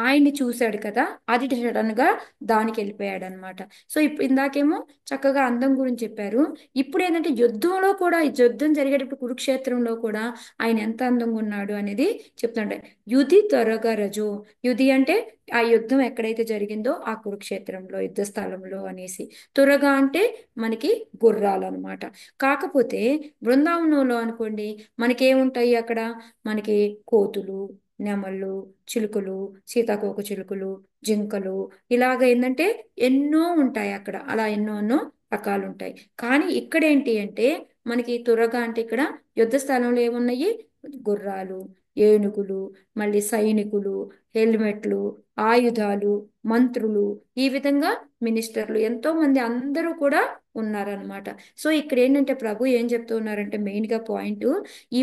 ఆయన్ని చూశాడు కదా, అది సడన్ గా దానికి వెళ్ళిపోయాడు అనమాట. సో ఇందాకేమో చక్కగా అందం గురించి చెప్పారు, ఇప్పుడు ఏంటంటే యుద్ధంలో కూడా, ఈ యుద్ధం జరిగేటప్పుడు కురుక్షేత్రంలో కూడా ఆయన ఎంత అందంగా ఉన్నాడు అనేది చెప్తుండే. యుధి త్వరగా రజు, యుధి అంటే ఆ యుద్ధం ఎక్కడైతే జరిగిందో ఆ కురుక్షేత్రంలో యుద్ధ స్థలంలో అనేసి, త్వరగా అంటే మనకి గుర్రాలు అనమాట. కాకపోతే బృందావనంలో అనుకోండి మనకేముంటాయి, అక్కడ మనకి కోతులు, నెమళ్ళు, చిలుకలు, సీతాకోక చిలుకలు, జింకలు, ఇలాగ ఏంటంటే ఎన్నో ఉంటాయి అక్కడ. అలా ఎన్నో ఎన్నో రకాలు ఉంటాయి. కానీ ఇక్కడ ఏంటి అంటే మనకి త్వరగా అంటే ఇక్కడ యుద్ధ స్థలంలో ఏమున్నాయి? గుర్రాలు, ఏనుగులు, మళ్ళీ సైనికులు, హెల్మెట్లు, ఆయుధాలు, మంత్రులు, ఈ విధంగా మినిస్టర్లు, ఎంతో మంది అందరూ కూడా ఉన్నారనమాట. సో ఇక్కడ ఏంటంటే ప్రభు ఏం చెప్తూ ఉన్నారంటే మెయిన్ గా పాయింట్, ఈ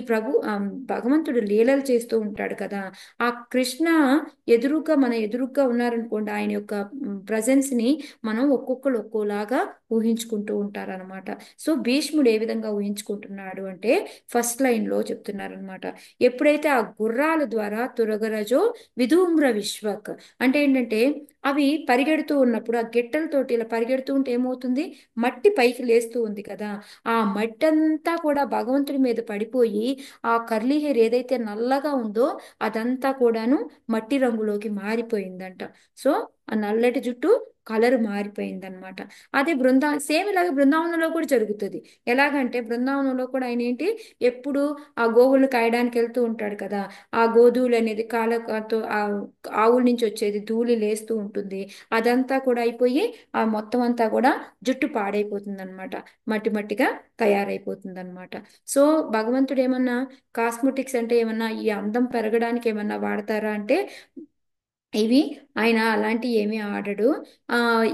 భగవంతుడు లీలలు చేస్తూ ఉంటాడు కదా, ఆ కృష్ణ మన ఎదురుగ్గా ఉన్నారనుకోండి, ఆయన యొక్క ప్రజెన్స్ ని మనం ఒక్కొక్కరు ఒక్కోలాగా ఊహించుకుంటూ ఉంటారనమాట. సో భీష్ముడు ఏ విధంగా ఊహించుకుంటున్నాడు అంటే ఫస్ట్ లైన్ లో చెప్తున్నారనమాట. ఎప్పుడైతే ఆ గుర్రాల ద్వారా తురగరజో విధూమ్ర విశ్వక్ అంటే ఏంటంటే అవి పరిగెడుతూ ఉన్నప్పుడు ఆ గిట్టలతోటి ఇలా పరిగెడుతూ ఉంటే ఏమవుతుంది? మట్టి పైకి లేస్తూ ఉంది కదా, ఆ మట్టి అంతా కూడా భగవంతుడి మీద పడిపోయి ఆ కర్లీ హెయిర్ ఏదైతే నల్లగా ఉందో అదంతా కూడాను మట్టి రంగులోకి మారిపోయిందంట. సో ఆ నల్లటి జుట్టు కలర్ మారిపోయిందనమాట. అదే సేమ్ ఇలాగే బృందావనంలో కూడా జరుగుతుంది. ఎలాగంటే బృందావనంలో కూడా ఆయన ఏంటి ఎప్పుడు ఆ గోవులు కాయడానికి వెళ్తూ ఉంటాడు కదా, ఆ గోధూళి అనేది కాళ్ళతో ఆ ఆవుల నుంచి వచ్చేది ధూళి లేస్తూ ఉంటుంది. అదంతా కూడా అయిపోయి ఆ మొత్తం అంతా కూడా జుట్టు పాడైపోతుంది అనమాట, మట్టి మట్టిగా తయారైపోతుంది అనమాట. సో భగవంతుడు ఏమన్నా కాస్మెటిక్స్ అంటే ఏమన్నా ఈ అందం పెరగడానికి ఏమన్నా వాడతారా అంటే ఇవి ఆయన అలాంటివి ఏమీ ఆడడు.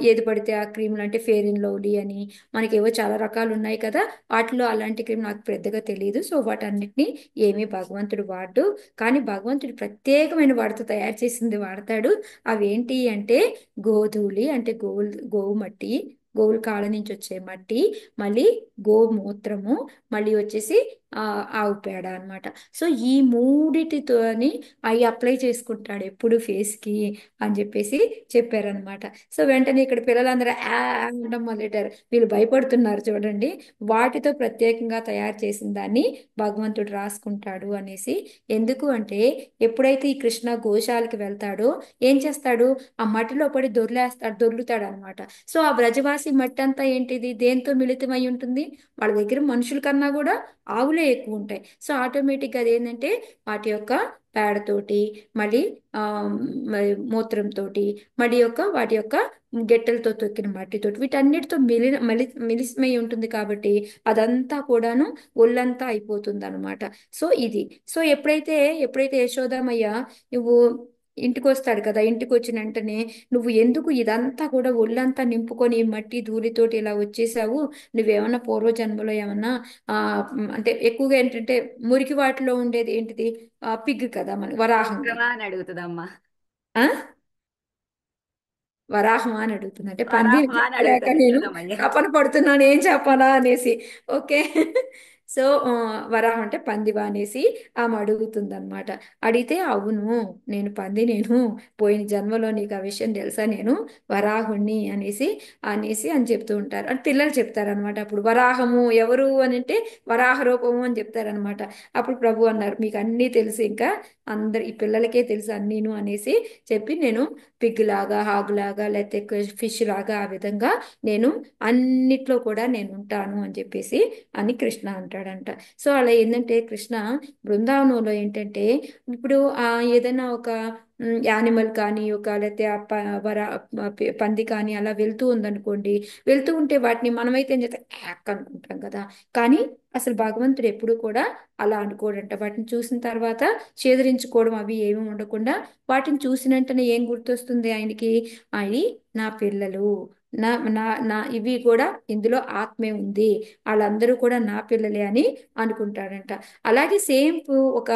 ఏది పడితే ఆ క్రీములు అంటే ఫెయిర్ అండ్ లవ్లీ అని మనకేవో చాలా రకాలు ఉన్నాయి కదా, వాటిలో అలాంటి క్రీమ్ నాకు పెద్దగా తెలియదు. సో వాటన్నిటిని ఏమీ భగవంతుడు వాడు. కానీ భగవంతుడు ప్రత్యేకమైన వాటితో తయారు చేసింది వాడతాడు. అవేంటి అంటే గోధూళి అంటే గోవు మట్టి, గోవుల కాళ్ళ నుంచి వచ్చే మట్టి, మళ్ళీ గోమూత్రము, మళ్ళీ వచ్చేసి ఆవు పేడ అనమాట. సో ఈ మూడిటితోని అవి అప్లై చేసుకుంటాడు ఎప్పుడు ఫేస్ కి అని చెప్పేసి చెప్పారనమాట. సో వెంటనే ఇక్కడ పిల్లలందరూ అనడం మొదలెట్టారు. వీళ్ళు భయపడుతున్నారు చూడండి, వాటితో ప్రత్యేకంగా తయారు చేసిన దాన్ని భగవంతుడు రాసుకుంటాడు అనేసి. ఎందుకు అంటే ఎప్పుడైతే ఈ కృష్ణ గోశాలకి వెళ్తాడో ఏం చేస్తాడు? ఆ మట్టిలో పడి దొర్లుతాడు అనమాట. సో ఆ బ్రజవాసి మట్టి అంతా ఏంటిది? దేంతో మిళితమై ఉంటుంది? వాళ్ళ దగ్గర మనుషుల కన్నా కూడా ఆవులే ఎక్కువ ఉంటాయి. సో ఆటోమేటిక్గా అది ఏంటంటే వాటి యొక్క పేడతోటి, మళ్ళీ ఆ మూత్రంతో, వాటి యొక్క గెట్టెలతో తొక్కిన మట్టితోటి, వీటన్నిటితో మిలిసిమై ఉంటుంది కాబట్టి అదంతా కూడాను ఒళ్ళంతా అయిపోతుంది అనమాట. సో ఇది. సో ఎప్పుడైతే యశోదామయ్య నువ్వు ఇంటికి వస్తాడు కదా, ఇంటికి వచ్చిన వెంటనే నువ్వు ఎందుకు ఇదంతా కూడా ఒళ్ళంతా నింపుకొని మట్టి ధూళితోటి ఇలా వచ్చేసావు? నువ్వేమన్నా పూర్వజన్మలో ఏమన్నా అంటే ఎక్కువగా ఏంటంటే మురికి వాటిలో ఉండేది ఏంటిది? పిగ్ కదా, మన వరాహంగా.
వక్రమా అని అడుగుతుందమ్మా.
ఆ వరాహమా అని అడుగుతుంది. అంటే పంది
వరాహమా అని
చెప్పలేక
అడుగుతాడు
నేను
చూడమయ్య.
తపన పడుతున్నాను ఏం చెప్పాలా అనేసి. ఓకే. సో వరాహం అంటే పందివా అనేసి ఆమె అడుగుతుంది అనమాట. అడిగితే అవును, నేను పోయిన జన్మలో నీకు ఆ విషయం తెలుసా, నేను వరాహుణ్ణి అనేసి అని చెప్తూ ఉంటారు. అంటే పిల్లలు చెప్తారనమాట. అప్పుడు వరాహము ఎవరు అని అంటే వరాహ రూపము అని చెప్తారనమాట. అప్పుడు ప్రభు అన్నారు, మీకు అన్నీ తెలుసు, ఇంకా ఈ పిల్లలకే తెలుసు అన్నీను అనేసి చెప్పి, నేను పిగ్ లాగా, హాగ్ లాగా, లేకపోతే ఫిష్ లాగా, ఆ విధంగా నేను అన్నిట్లో కూడా నేను ఉంటాను అని చెప్పేసి అని కృష్ణ అంటాడంట. సో అలా ఏంటంటే కృష్ణ బృందావనంలో ఏంటంటే ఇప్పుడు ఏదైనా ఒక యానిమల్ కానీ లేకపోతే పంది కానీ అలా వెళ్తూ ఉందనుకోండి, వెళ్తూ ఉంటే వాటిని మనమైతే ఏం చేస్తాం? యాక్ అనుకుంటాం కదా. కానీ అసలు భగవంతుడు ఎప్పుడు కూడా అలా అనుకోడంట. వాటిని చూసిన తర్వాత చేదరించుకోవడం అవి ఏమి ఉండకుండా వాటిని చూసిన వెంటనే ఏం గుర్తొస్తుంది ఆయనకి? అవి నా పిల్లలు, నా నా నా ఇవి కూడా ఇందులో ఆత్మే ఉంది, వాళ్ళందరూ కూడా నా పిల్లలే అని అనుకుంటాడంట. అలాగే సేమ్ ఒక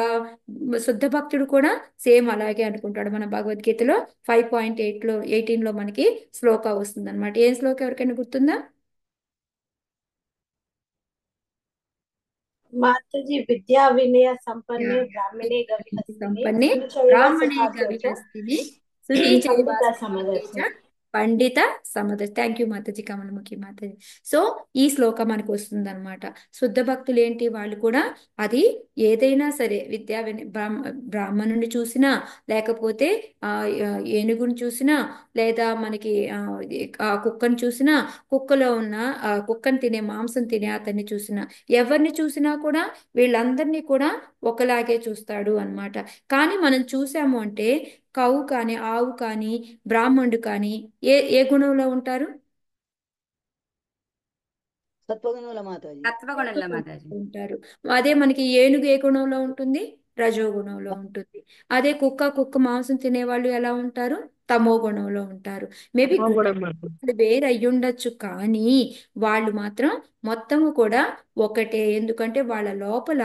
శుద్ధ భక్తుడు కూడా సేమ్ అలాగే అనుకుంటాడు. మన భగవద్గీతలో 5.18లో మనకి శ్లోక వస్తుంది అనమాట. ఏం శ్లోక ఎవరికైనా గుర్తుందా?
माताजी विद्या विनय संपन्ने ब्राह्मणे गविहस्तिनि
సంపన్నే
सुचैव
బ్రాహ్మణే
सुहास्यौ च
గవిహస్తిని సుహి చైవ
పండిత
సంపన్నే చ
సమదర్శిని.
పండిత సమద. థ్యాంక్ యూ మాతాజీ, కమలముఖి మాతాజీ. సో ఈ శ్లోకం మనకు వస్తుంది అనమాట. శుద్ధ భక్తులు ఏంటి, వాళ్ళు కూడా అది ఏదైనా సరే బ్రాహ్మణుని చూసినా, లేకపోతే ఆ ఏనుగుని చూసినా, లేదా మనకి ఆ కుక్కను చూసినా, కుక్కలో ఉన్న కుక్కను తినే మాంసం తినే అతన్ని చూసినా, ఎవరిని చూసినా కూడా వీళ్ళందరినీ కూడా ఒకలాగే చూస్తాడు అన్నమాట. కానీ మనం చూసాము అంటే కవు కానీ, ఆవు కానీ, బ్రాహ్మణుడు కానీ ఏ ఏ గుణంలో ఉంటారు?
సత్వగుణముల మాతాజీ.
తత్వగుణంలో మాతాజీ.
ఉంటారు. అదే మనకి ఏనుగు ఏ గుణంలో ఉంటుంది? రజో గుణంలో ఉంటుంది. అదే కుక్క మాంసం తినేవాళ్ళు ఎలా ఉంటారు? తమో గుణంలో ఉంటారు. మేబీ వేరు అయ్యుండొచ్చు, కానీ వాళ్ళు మాత్రం మొత్తము కూడా ఒకటే. ఎందుకంటే వాళ్ళ లోపల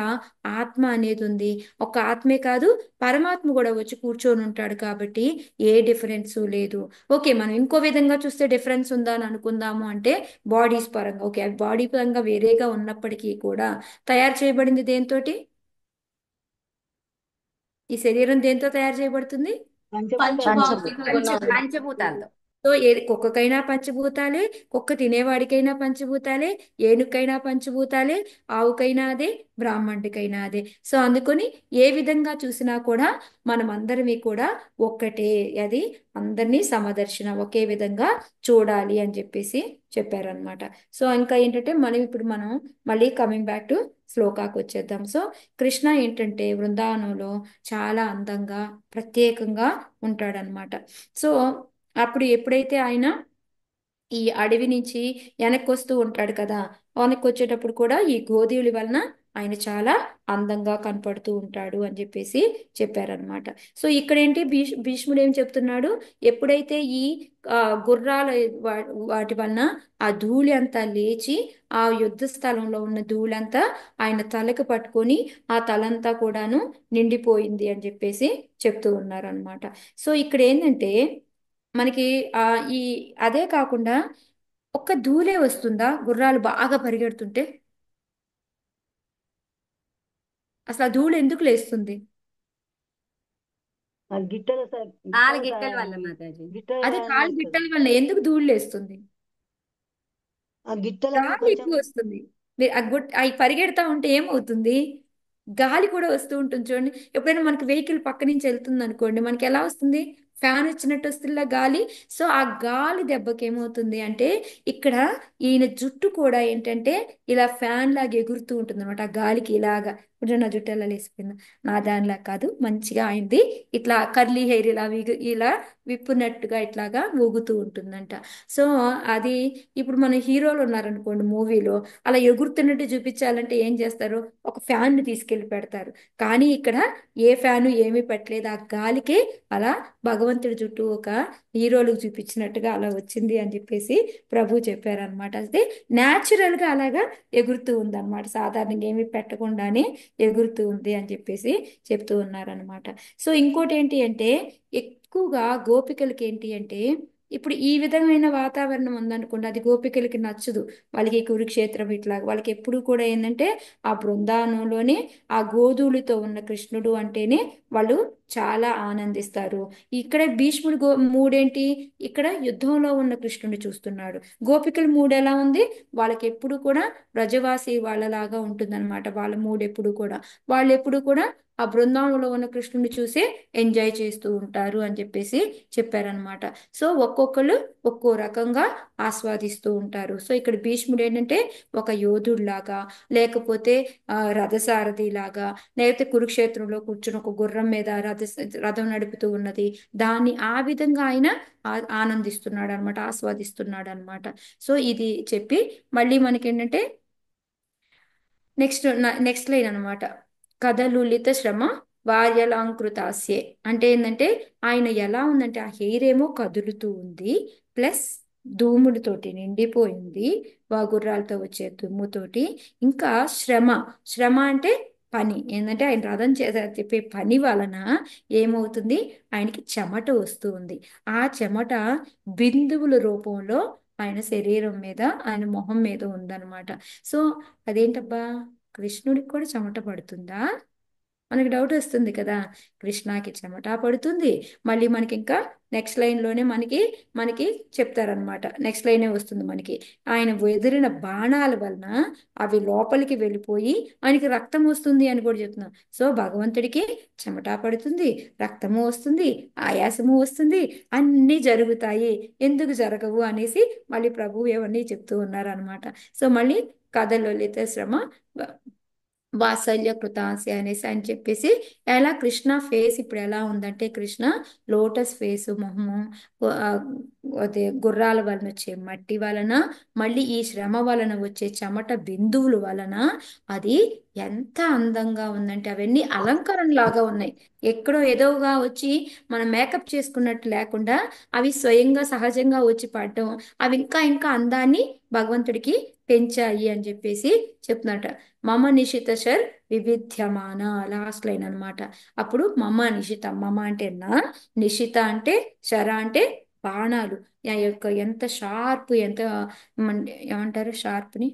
ఆత్మ అనేది ఉంది. ఒక ఆత్మే కాదు, పరమాత్మ కూడా వచ్చి కూర్చొని ఉంటాడు కాబట్టి ఏ డిఫరెన్స్ లేదు. ఓకే, మనం ఇంకో విధంగా చూస్తే డిఫరెన్స్ ఉందా అని అనుకుందాము అంటే బాడీస్ పరంగా. ఓకే, అవి బాడీ పరంగా వేరేగా ఉన్నప్పటికీ కూడా తయారు చేయబడింది దేంతోటి? ఈ శరీరం దేంతో తయారు చేయబడుతుంది?
పంచభూతాలు.
పంచభూతాలతో.
సో ఏది, కుక్కకైనా పంచభూతాలే, కుక్క తినేవాడికైనా పంచభూతాలే, ఏనుకైనా పంచభూతాలే, ఆవుకైనా అదే, బ్రాహ్మణుడికైనా అదే. సో అందుకని ఏ విధంగా చూసినా కూడా మనం అందరివి కూడా ఒక్కటే. అది అందరినీ సమదర్శన ఒకే విధంగా చూడాలి అని చెప్పేసి చెప్పారనమాట. సో ఇంకా ఏంటంటే మనం మళ్ళీ కమింగ్ బ్యాక్ టు శ్లోకాకు వచ్చేద్దాం. సో కృష్ణ ఏంటంటే బృందావనంలో చాలా అందంగా ప్రత్యేకంగా ఉంటాడనమాట. సో అప్పుడు ఎప్పుడైతే ఆయన ఈ అడవి నుంచి వెనక్కి వస్తూ ఉంటాడు కదా, వెనక్కి వచ్చేటప్పుడు కూడా ఈ గోధువుల వలన ఆయన చాలా అందంగా కనపడుతూ ఉంటాడు అని చెప్పేసి చెప్పారనమాట. సో ఇక్కడ ఏంటి భీష్ముడు ఏం చెప్తున్నాడు, ఎప్పుడైతే ఈ గుర్రాల వాటి వలన ఆ ధూళి అంతా లేచి ఆ యుద్ధ స్థలంలో ఉన్న ధూళి అంతా ఆయన తలకు పట్టుకొని ఆ తలంతా కూడాను నిండిపోయింది అని చెప్పేసి చెప్తూ ఉన్నారనమాట. సో ఇక్కడ ఏంటంటే మనకి ఆ ఈ అదే కాకుండా ఒక్క ధూళే వస్తుందా గుర్రాలు బాగా పరిగెడుతుంటే? అసలు ఆ ధూళి ఎందుకు లేస్తుంది?
ఆ గిట్టల
కాలు గిట్టల వల్ల మాతాజీ.
గిట్టల
అదే
వలన
కాలు
వస్తది.
గిట్టల వల్ల ఎందుకు ధూళి లేస్తుంది?
ఆ గిట్టలకి
గాలి
కొంచెం
ఎక్కువ వస్తుంది. మీరు అవి పరిగెడతా ఉంటే ఏమవుతుంది? గాలి కూడా వస్తూ ఉంటుంది చూడండి. ఎప్పుడైనా మనకి వెహికల్ పక్క నుంచి వెళ్తుంది అనుకోండి, మనకి ఎలా వస్తుంది? ఫ్యాన్ వచ్చినట్టు వస్తుందిలా గాలి. సో ఆ గాలి దెబ్బకి ఏమవుతుంది అంటే ఇక్కడ ఈయన జుట్టు కూడా ఏంటంటే ఇలా ఫ్యాన్ లాగా ఎగురుతూ ఉంటుంది అనమాట. ఆ గాలికి ఇలాగా. ఇప్పుడు నా జుట్టు ఎలా లేసిపోయింది, నా దానిలా కాదు, మంచిగా అయింది, ఇట్లా కర్లీ హెయిర్ ఇలా ఇలా విప్పునట్టుగా ఇట్లాగా ఊగుతూ ఉంటుందంట. సో అది ఇప్పుడు మన హీరోలు ఉన్నారనుకోండి మూవీలో, అలా ఎగురుతున్నట్టు చూపించాలంటే ఏం చేస్తారు? ఒక ఫ్యాన్ ని తీసుకెళ్లి పెడతారు. కానీ ఇక్కడ ఏ ఫ్యాను ఏమీ పెట్టలేదు, ఆ గాలికి అలా భగవంతుడి చుట్టూ ఒక హీరోలకు చూపించినట్టుగా అలా వచ్చింది అని చెప్పేసి ప్రభు చెప్పారనమాట. అయితే న్యాచురల్ గా అలాగా ఎగురుతూ ఉంది అనమాట, సాధారణంగా ఏమీ పెట్టకుండానే ఎగురుతూ ఉంది అని చెప్పేసి చెప్తూ ఉన్నారనమాట. సో ఇంకోటి ఏంటి అంటే ఎక్కువగా గోపికలకి ఏంటి అంటే ఇప్పుడు ఈ విధమైన వాతావరణం ఉందనుకోండి, అది గోపికలకి నచ్చదు. వాళ్ళకి కురుక్షేత్రం ఇట్లా వాళ్ళకి ఎప్పుడు కూడా ఏంటంటే ఆ బృందావనంలోనే ఆ గోధులతో ఉన్న కృష్ణుడు అంటేనే వాళ్ళు చాలా ఆనందిస్తారు. ఇక్కడ భీష్ముడు మూడేంటి, ఇక్కడ యుద్ధంలో ఉన్న కృష్ణుడిని చూస్తున్నాడు. గోపికల మూడు ఎలా ఉంది? వాళ్ళకి ఎప్పుడు కూడా బ్రజవాసి వాళ్ళలాగా ఉంటుందన్నమాట. వాళ్ళ మూడు ఎప్పుడు కూడా వాళ్ళు ఎప్పుడు కూడా ఆ బృందావనంలో ఉన్న కృష్ణుడిని చూసి ఎంజాయ్ చేస్తూ ఉంటారు అని చెప్పేసి చెప్పారనమాట. సో ఒక్కొక్కరు ఒక్కో రకంగా ఆస్వాదిస్తూ ఉంటారు. సో ఇక్కడ భీష్ముడు ఏంటంటే ఒక యోధుడిలాగా, లేకపోతే రథసారథి లాగా, లేకపోతే కురుక్షేత్రంలో కూర్చుని ఒక గుర్రం మీద రథం నడుపుతూ ఉన్నది, దాన్ని ఆ విధంగా ఆయన ఆనందిస్తున్నాడు అనమాట, ఆస్వాదిస్తున్నాడు అనమాట. సో ఇది చెప్పి మళ్ళీ మనకి ఏంటంటే నెక్స్ట్ నెక్స్ట్ లైన్ అనమాట. కథలులిత శ్రమ వార్యలాంకృతాస్యే అంటే ఏంటంటే ఆయన ఎలా ఉందంటే ఆ హెయిర్ ఏమో కదులుతూ ఉంది, ప్లస్ ధూముడితోటి నిండిపోయింది, గుర్రాలతో వచ్చే దుమ్ముతోటి. ఇంకా శ్రమ, శ్రమ అంటే పని ఏంటంటే ఆయన రథం చెప్పే పని వలన ఏమవుతుంది, ఆయనకి చెమట వస్తూ ఉంది. ఆ చెమట బిందువుల రూపంలో ఆయన శరీరం మీద, ఆయన మొహం మీద ఉందన్నమాట. సో అదేంటబ్బా, కృష్ణుడికి కూడా చెమట పడుతుందా మనకి డౌట్ వస్తుంది కదా. కృష్ణకి చెమట పడుతుంది. మళ్ళీ మనకి ఇంకా నెక్స్ట్ లైన్ లోనే మనకి మనకి చెప్తారనమాట. నెక్స్ట్ లైనే వస్తుంది మనకి. ఆయన ఎదిరిన బాణాల వలన అవి లోపలికి వెళ్ళిపోయి ఆయనకి రక్తం వస్తుంది అని కూడా చెప్తున్నాం. సో భగవంతుడికి చెమట పడుతుంది, రక్తము వస్తుంది, ఆయాసము వస్తుంది, అన్నీ జరుగుతాయి. ఎందుకు జరగవు అనేసి మళ్ళీ ప్రభువు ఇవన్నీ చెప్తూ ఉన్నారనమాట. సో మళ్ళీ కథలో లలిత శ్రమ వాత్సల్య కృతాస్య అనేసి అని చెప్పేసి ఎలా కృష్ణ ఫేస్ ఇప్పుడు ఎలా ఉందంటే, కృష్ణ లోటస్ ఫేస్ మొహము, ఆ, అదే గుర్రాల వలన వచ్చే మట్టి వలన, మళ్ళీ ఈ శ్రమ వలన వచ్చే చెమట బిందువుల వలన అది ఎంత అందంగా ఉందంటే అవన్నీ అలంకరణ లాగా ఉన్నాయి. ఎక్కడో ఏదోగా వచ్చి మనం మేకప్ చేసుకున్నట్టు లేకుండా అవి స్వయంగా సహజంగా వచ్చి పడటం, అవి ఇంకా ఇంకా అందాన్ని భగవంతుడికి పెంచాయి అని చెప్పేసి చెప్తున్నట. మమ నిశిత శర్ వివిధ్యమాన, లాస్ట్ లైన్ అన్నమాట. అప్పుడు మమ నిశిత, మమ అంటే నా, నిశిత అంటే శర అంటే బాణాలు. ఆ యొక్క ఎంత షార్ప్, ఎంత ఏమంటారు షార్ప్ని,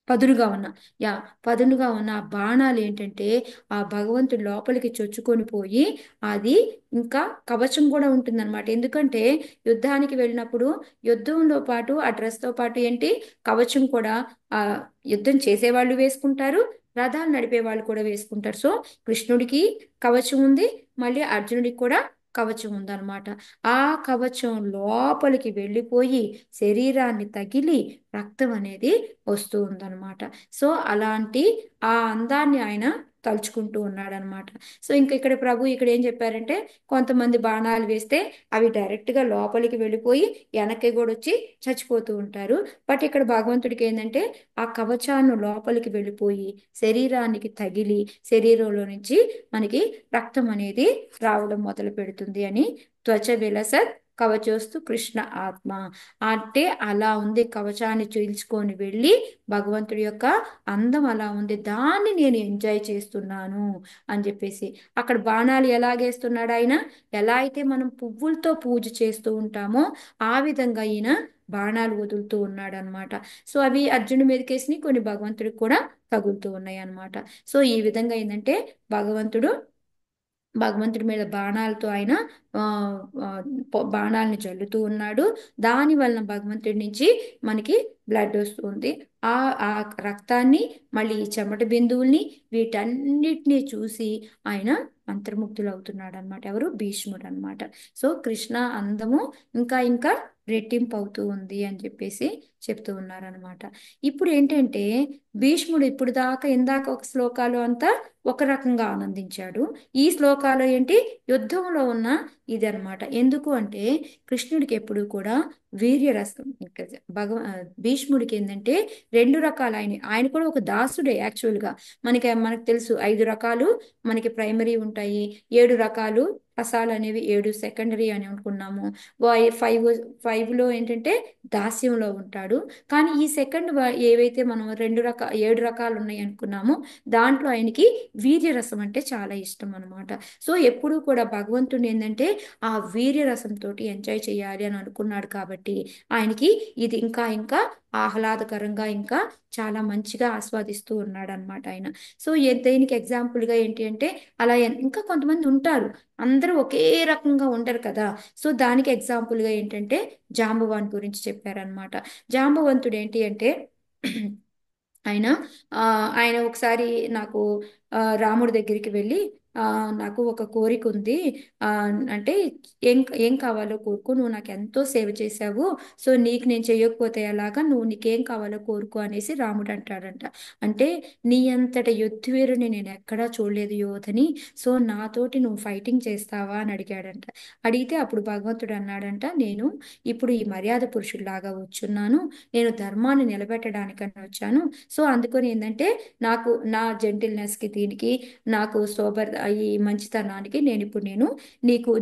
పదునుగా ఉన్న, యా పదునుగా ఉన్న ఆ బాణాలు ఏంటంటే ఆ భగవంతుడి లోపలికి చొచ్చుకొని పోయి అది ఇంకా కవచం కూడా ఉంటుందన్నమాట. ఎందుకంటే యుద్ధానికి వెళ్ళినప్పుడు యుద్ధంలో పాటు ఆ డ్రెస్తో పాటు ఏంటి కవచం కూడా ఆ యుద్ధం చేసేవాళ్ళు వేసుకుంటారు, రథాలు నడిపే వాళ్ళు కూడా వేసుకుంటారు. సో కృష్ణుడికి కవచం ఉంది, మళ్ళీ అర్జునుడికి కూడా కవచం ఉందన్నమాట. ఆ కవచం లోపలికి వెళ్ళిపోయి శరీరాన్ని తగిలి రక్తం అనేది వస్తూ ఉందన్నమాట. సో అలాంటి ఆ అందాన్ని ఆయన తలుచుకుంటూ ఉన్నాడనమాట. సో ఇంకా ఇక్కడ ప్రభు ఇక్కడ ఏం చెప్పారంటే, కొంతమంది బాణాలు వేస్తే అవి డైరెక్ట్ గా లోపలికి వెళ్ళిపోయి వెనక్కి కూడా వచ్చి చచ్చిపోతూ ఉంటారు. బట్ ఇక్కడ భగవంతుడికి ఏంటంటే ఆ కవచాన్ని లోపలికి వెళ్ళిపోయి శరీరానికి తగిలి శరీరంలో నుంచి మనకి రక్తం అనేది రావడం మొదలు పెడుతుంది అని. త్వచ విలసత్ కవచోస్తు కృష్ణ ఆత్మ అంటే అలా ఉంది. కవచాన్ని చీల్చుకొని వెళ్ళి భగవంతుడి యొక్క అందం అలా ఉంది, దాన్ని నేను ఎంజాయ్ చేస్తున్నాను అని చెప్పేసి. అక్కడ బాణాలు ఎలాగేస్తున్నాడు ఆయన, ఎలా అయితే మనం పువ్వులతో పూజ చేస్తూ ఉంటామో ఆ విధంగా ఈయన బాణాలు వదులుతూ ఉన్నాడు అనమాట. సో అవి అర్జునుడి మీదకేసి కొన్ని భగవంతుడికి కూడా తగులుతూ ఉన్నాయి అనమాట. సో ఈ విధంగా ఏంటంటే భగవంతుడి మీద బాణాలతో ఆయన ఆ ఆ, బాణాలని చల్లుతూ ఉన్నాడు. దాని వలన భగవంతుడి నుంచి మనకి బ్లడ్ వస్తుంది. ఆ ఆ రక్తాన్ని మళ్ళీ ఈ చెమట బిందువుల్ని వీటన్నిటినీ చూసి ఆయన అంతర్ముక్తులు అవుతున్నాడు అనమాట. ఎవరు, భీష్ముడు అనమాట. సో కృష్ణ అందము ఇంకా ఇంకా రెట్టింపు అవుతూ ఉంది అని చెప్పేసి చెప్తూ ఉన్నారనమాట. ఇప్పుడు ఏంటంటే భీష్ముడు ఇప్పుడు దాకా ఇందాక ఒక శ్లోకాలు అంతా ఒక రకంగా ఆనందించాడు. ఈ శ్లోకాలు ఏంటి, యుద్ధంలో ఉన్న ఇది అనమాట. ఎందుకు అంటే కృష్ణుడికి ఎప్పుడు కూడా వీర్యరసం, ఇంకా భీష్ముడికి ఏంటంటే రెండు రకాలు. ఆయన కూడా ఒక దాసుడే యాక్చువల్గా. మనకు తెలుసు 5 రకాలు మనకి ప్రైమరీ ఉంటాయి, 7 రకాలు రసాలు అనేవి 7 సెకండరీ అని అనుకున్నాము. ఫైవ్లో ఏంటంటే దాస్యంలో ఉంటాడు. కానీ ఈ సెకండ్ ఏవైతే మనం 7 రకాలు ఉన్నాయి అనుకున్నామో దాంట్లో ఆయనకి వీర్యరసం అంటే చాలా ఇష్టం అనమాట. సో ఎప్పుడూ కూడా భగవంతుని ఏంటంటే ఆ వీర్యరసంతో ఎంజాయ్ చేయాలి అని అనుకున్నాడు కాబట్టి ఆయనకి ఇది ఇంకా ఇంకా ఆహ్లాదకరంగా ఇంకా చాలా మంచిగా ఆస్వాదిస్తూ ఉన్నాడు అనమాట ఆయన. సో దేనికి ఎగ్జాంపుల్గా ఏంటి అంటే అలా ఇంకా కొంతమంది ఉంటారు, అందరూ ఒకే రకంగా ఉండరు కదా. సో దానికి ఎగ్జాంపుల్గా ఏంటంటే జాంబవాన్ గురించి చెప్పారనమాట. జాంబవంతుడు ఏంటి అంటే ఆయన ఆయన ఒకసారి నాకు రాముడి దగ్గరికి వెళ్ళి నాకు ఒక కోరిక ఉంది, ఆ, అంటే ఏం ఏం కావాలో కోరుకో, నువ్వు నాకు ఎంతో సేవ చేశావు, సో నీకు నేను చేయకపోతే ఎలాగా, నీకేం కావాలో కోరుకో అనేసి రాముడు అంటాడంట. అంటే నీ అంతట యుద్ధవీరుని నేను ఎక్కడా చూడలేదు యోధని, సో నాతోటి నువ్వు ఫైటింగ్ చేస్తావా అని అడిగాడంట. అడిగితే అప్పుడు భగవంతుడు అన్నాడంట, నేను ఇప్పుడు ఈ మర్యాద పురుషుడిలాగా వచ్చున్నాను, నేను ధర్మాన్ని నిలబెట్టడానికని వచ్చాను. సో అందుకని ఏంటంటే నాకు నా జెంటిల్నెస్కి దీనికి నాకు ఈ మంచితనానికి నేను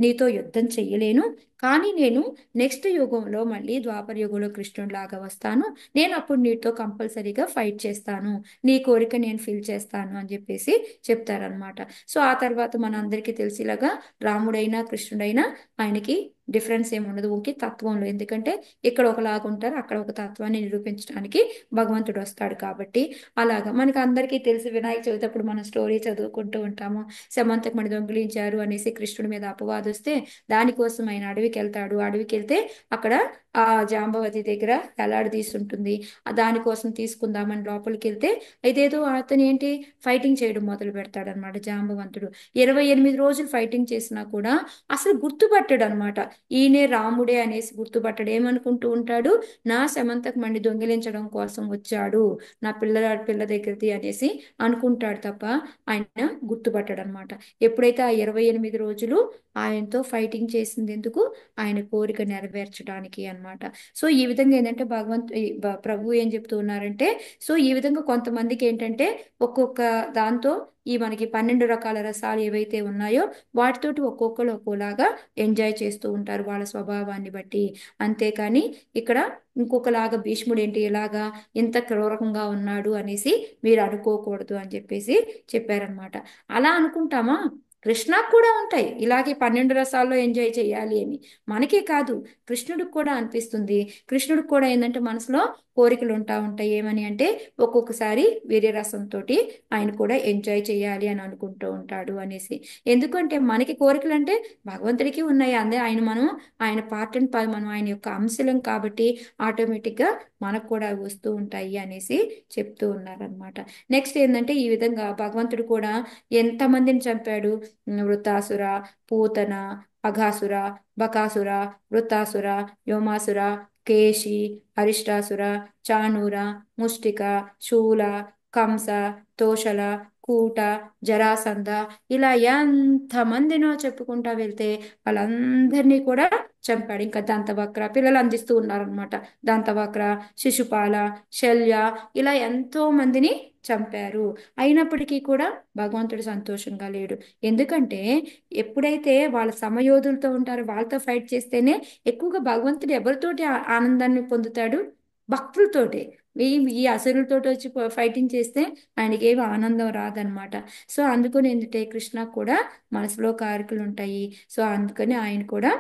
నీతో యుద్ధం చెయ్యలేను, కానీ నేను నెక్స్ట్ యుగంలో మళ్ళీ ద్వాపర యుగంలో కృష్ణుడిలాగా వస్తాను, నేను అప్పుడు నీతో కంపల్సరీగా ఫైట్ చేస్తాను, నీ కోరిక నేను ఫిల్ చేస్తాను అని చెప్పేసి చెప్తారనమాట. సో ఆ తర్వాత మన అందరికీ తెలిసేలాగా రాముడైనా కృష్ణుడైనా ఆయనకి డిఫరెన్స్ ఏమి ఉండదు ఊరికి తత్వంలో. ఎందుకంటే ఇక్కడ ఒకలాగా ఉంటారు, అక్కడ ఒక తత్వాన్ని నిరూపించడానికి భగవంతుడు వస్తాడు కాబట్టి. అలాగా మనకి అందరికీ తెలిసి వినాయక చవితి అప్పుడు మనం స్టోరీ చదువుకుంటూ ఉంటాము. సమంతకు మణి దొంగిలించారు అనేసి కృష్ణుడి మీద అపవాదు వస్తే దానికోసం ఆయన అడవికి వెళ్తాడు. అడవికి వెళ్తే అక్కడ ఆ జాంబవతి దగ్గర వేలాడదీస్తుంటుంది. దానికోసం తీసుకుందామని లోపలికి వెళ్తే ఇదేదో అతను ఏంటి ఫైటింగ్ చేయడం మొదలు పెడతాడనమాట జాంబవంతుడు. 28 రోజులు ఫైటింగ్ చేసినా కూడా అసలు గుర్తుపట్టాడు అనమాట. ఈయనే రాముడే అనేసి గుర్తుపట్టాడు. ఏమనుకుంటూ ఉంటాడు, నా సమంతకు మణి దొంగిలించడం కోసం వచ్చాడు, నా పిల్ల దగ్గరది అనేసి అనుకుంటాడు తప్ప ఆయన గుర్తుపట్టాడు అనమాట. ఎప్పుడైతే ఆ 28 రోజులు ఆయనతో ఫైటింగ్ చేసింది ఎందుకు, ఆయన కోరిక నెరవేర్చడానికి అన్నమాట. సో ఈ విధంగా ఏంటంటే ప్రభు ఏం చెప్తూ ఉన్నారంటే, సో ఈ విధంగా కొంతమందికి ఏంటంటే ఒక్కొక్క దాంతో ఈ మనకి 12 రకాల రసాలు ఏవైతే ఉన్నాయో వాటితోటి ఒక్కొక్కరు ఒక్కోలాగా ఎంజాయ్ చేస్తూ ఉంటారు వాళ్ళ స్వభావాన్ని బట్టి. అంతేకాని ఇక్కడ ఇంకొకలాగా భీష్ముడు ఏంటి ఇలాగా ఇంత క్రూరంగా ఉన్నాడు అనేసి మీరు అనుకోకూడదు అని చెప్పేసి చెప్పారనమాట. అలా అనుకుంటామా, కృష్ణకు కూడా ఉంటాయి ఇలాగే 12 రసాల్లో ఎంజాయ్ చేయాలి అని. మనకే కాదు కృష్ణుడికి కూడా అనిపిస్తుంది. కృష్ణుడికి కూడా ఏంటంటే మనసులో కోరికలు ఉంటాయి. ఏమని అంటే ఒక్కొక్కసారి వీర్యరసంతో ఆయన కూడా ఎంజాయ్ చేయాలి అని అనుకుంటూ ఉంటాడు అనేసి. ఎందుకంటే మనకి కోరికలు అంటే భగవంతుడికి ఉన్నాయి, అందే ఆయన పార్ట్ అండ్ మనం ఆయన యొక్క అంశలం కాబట్టి ఆటోమేటిక్గా మనకు కూడా అవి వస్తూ ఉంటాయి అనేసి చెప్తూ ఉన్నారనమాట. నెక్స్ట్ ఏంటంటే ఈ విధంగా భగవంతుడు కూడా ఎంతమందిని చంపాడు, వృతాసుర, పూతన, అఘాసుర, బకాసుర, వృతాసుర, వ్యోమాసుర, కేశి, అరిష్టాసుర, చాణూర, ముష్టిక, శూల, కంస, తోషల, కూట, జరాసంధ, ఇలా ఎంతమందినో చెప్పుకుంటా వెళ్తే వాళ్ళందరినీ కూడా చంపాడు. ఇంకా దంతవక్ర పిల్లలు అందిస్తూ ఉన్నారనమాట. దంతవక్ర, శిశుపాల, శల్య, ఇలా ఎంతో మందిని చంపారు. అయినప్పటికీ కూడా భగవంతుడు సంతోషంగా లేడు. ఎందుకంటే ఎప్పుడైతే వాళ్ళ సమయోధులతో ఉంటారో వాళ్ళతో ఫైట్ చేస్తేనే ఎక్కువగా భగవంతుడు ఎవరితోటి ఆనందాన్ని పొందుతాడు, భక్తులతోటే. ఈ ఈ అసురులతోటి వచ్చి ఫైటింగ్ చేస్తే ఆయనకి ఏమి ఆనందం రాదనమాట. సో అందుకని ఏంటంటే కృష్ణ కూడా మనసులో కోరికలు ఉంటాయి. సో అందుకని ఆయన కూడా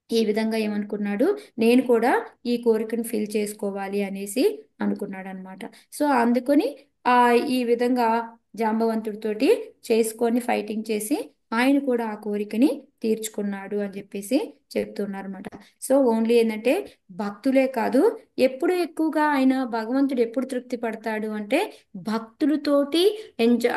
ఈ విధంగా ఏమనుకున్నాడు, నేను కూడా ఈ కోరికను ఫిల్ చేసుకోవాలి అనేసి అనుకున్నాడు అనమాట. సో అందుకని ఈ విధంగా జాంబవంతుడితోటి చేసుకొని ఫైటింగ్ చేసి ఆయన కూడా ఆ కోరికని తీర్చుకున్నాడు అని చెప్పేసి చెప్తున్నారు అనమాట. సో ఓన్లీ ఏంటంటే భక్తులే కాదు, ఎప్పుడు ఎక్కువగా ఆయన భగవంతుడు ఎప్పుడు తృప్తి పడతాడు అంటే భక్తులతోటి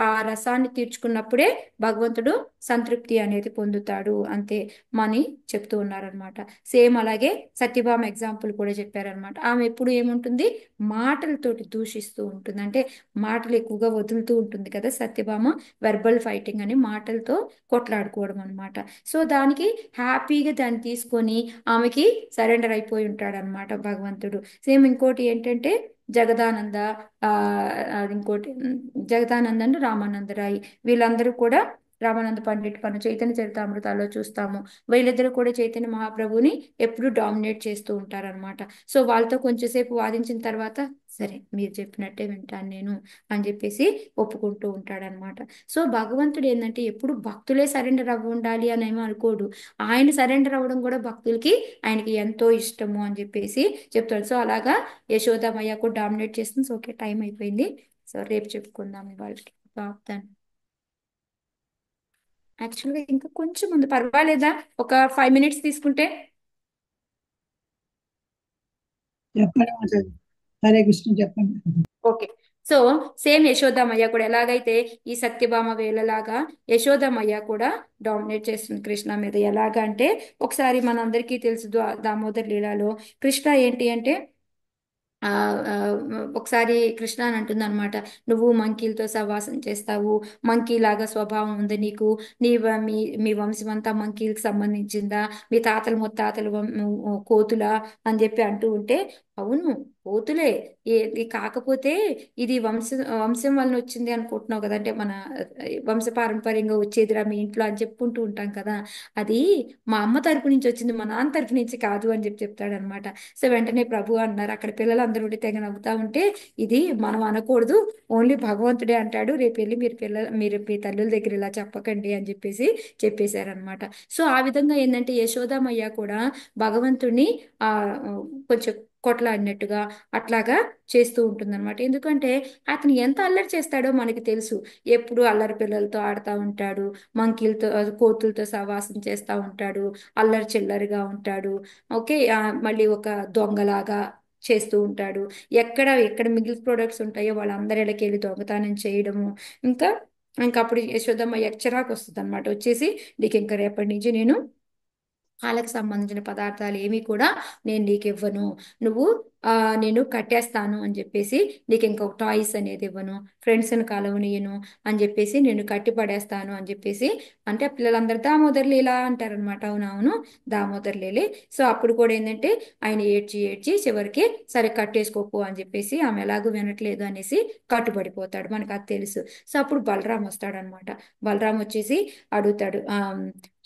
ఆ రసాన్ని తీర్చుకున్నప్పుడే భగవంతుడు సంతృప్తి అనేది పొందుతాడు అంతే మని చెప్తూ ఉన్నారనమాట. సేమ్ అలాగే సత్యభామ ఎగ్జాంపుల్ కూడా చెప్పారనమాట. ఆమె ఎప్పుడు ఏముంటుంది, మాటలతోటి దూషిస్తూ ఉంటుంది, అంటే మాటలు ఎక్కువగా వదులుతూ ఉంటుంది కదా సత్యభామ. వెర్బల్ ఫైటింగ్ అని మాటలతో కొట్లాడుకోవడం అనమాట. సో దానికి హ్యాపీగా దాన్ని తీసుకొని ఆమెకి సరెండర్ అయిపోయి ఉంటాడు అనమాట భగవంతుడు. సేమ్ ఇంకోటి ఏంటంటే జగదానంద, ఆ ఇంకోటి జగదానంద అంటే రామానందరాయి, వీళ్ళందరూ కూడా రామానంద పండిట్ మనం చైతన్య చరితామృతాల్లో చూస్తాము. వీళ్ళిద్దరూ కూడా చైతన్య మహాప్రభుని ఎప్పుడు డామినేట్ చేస్తూ ఉంటారనమాట. సో వాళ్ళతో కొంచెంసేపు వాదించిన తర్వాత సరే మీరు చెప్పినట్టే వింటాను నేను అని చెప్పేసి ఒప్పుకుంటూ ఉంటాడనమాట. సో భగవంతుడు ఏంటంటే ఎప్పుడు భక్తులే సరెండర్ అవ్వ ఉండాలి అని ఏమో అనుకోడు, ఆయన సరెండర్ అవ్వడం కూడా భక్తులకి ఆయనకి ఎంతో ఇష్టము అని చెప్పేసి చెప్తాడు. సో అలాగా యశోదమయ్య కూడా డామినేట్ చేస్తుంది. సో ఓకే, టైం అయిపోయింది. సో రేపు చెప్పుకుందాం ఇవాళకి. ఆపుతాను. యాక్చువల్గా ఇంకా కొంచెం ఉంది, పర్వాలేదా? ఒక 5 minutes తీసుకుంటే.
చెప్పండి మాతాజీ. హరే కృష్ణ చెప్పండి.
ఓకే. సో సేమ్ యశోదమయ్య కూడా ఎలాగైతే ఈ సత్యభామ వేళలాగా యశోదమయ్య కూడా డామినేట్ చేస్తుంది కృష్ణ మీద. ఎలాగా అంటే ఒకసారి మనందరికీ తెలుసు దామోదర్ లీలాలో కృష్ణ ఏంటి అంటే ఆ ఆ, ఒకసారి కృష్ణ అని అంటుంది అనమాట, నువ్వు మంకీలతో సహవాసం చేస్తావు, మంకీ లాగా స్వభావం ఉంది నీకు, మీ మీ వంశం అంతా మంకీలకు సంబంధించిందా, మీ తాతలు ముత్తాతలు కోతులా అని చెప్పి అంటూ ఉంటే అవును, కోతులే. ఇది కాకపోతే ఇది వంశం వలన వచ్చింది అనుకుంటున్నావు కదా, అంటే మన వంశపారంపర్యంగా వచ్చేదిరా మీ ఇంట్లో అని చెప్పుకుంటూ ఉంటాం కదా. అది మా అమ్మ తరపు నుంచి వచ్చింది, మా నాన్న తరపు నుంచి కాదు అని చెప్తాడనమాట. సో వెంటనే ప్రభు అన్నారు, అక్కడ పిల్లలందరూ ఉండి తెగ నవ్వుతా ఉంటే, ఇది మనం అనకూడదు, ఓన్లీ భగవంతుడే అంటాడు, రేపు వెళ్ళి మీరు మీ తల్లుల దగ్గర ఇలా చెప్పకండి అని చెప్పేశారనమాట. సో ఆ విధంగా ఏంటంటే యశోదామయ్య కూడా భగవంతుణ్ణి ఆ కొంచెం కొట్లాడినట్టుగా అట్లాగా చేస్తూ ఉంటుందన్నమాట. ఎందుకంటే అతను ఎంత అల్లరి చేస్తాడో మనకి తెలుసు. ఎప్పుడు అల్లరి పిల్లలతో ఆడుతూ ఉంటాడు, మంకీలతో కోతులతో సహవాసం చేస్తూ ఉంటాడు, అల్లరి చిల్లరిగా ఉంటాడు. ఓకే, మళ్ళీ ఒక దొంగలాగా చేస్తూ ఉంటాడు. ఎక్కడ మిగిలిన ప్రొడక్ట్స్ ఉంటాయో వాళ్ళందరి ఇళ్ళకి వెళ్ళి దొంగతనం చేయడము. ఇంకా ఇంకా అప్పుడు యశోదమ్మ చిరాకు వస్తుంది అనమాట. వచ్చేసి నీకు ఇంకా రేపటి నుంచి నేను వాళ్ళకి సంబంధించిన పదార్థాలు ఏమీ కూడా నేను నీకు ఇవ్వను, నువ్వు నేను కట్టేస్తాను అని చెప్పేసి, నీకు ఇంకొక టాయ్స్ అనేది ఇవ్వను, ఫ్రెండ్స్ని కలవనీయను అని చెప్పేసి, నేను కట్టి పడేస్తాను అని చెప్పేసి. అంటే పిల్లలందరూ దామోదర్ లీలా అంటారనమాట. అవునవును, దామోదర్ లీలే. సో అప్పుడు కూడా ఏంటంటే ఆయన ఏడ్చి ఏడ్చి చివరికి సరే కట్టేసుకోపు అని చెప్పేసి, ఆమె ఎలాగో వినట్లేదు అనేసి కట్టుబడిపోతాడు, మనకు అది తెలుసు. సో అప్పుడు బలరాం వస్తాడనమాట. బలరాం వచ్చేసి అడుగుతాడు,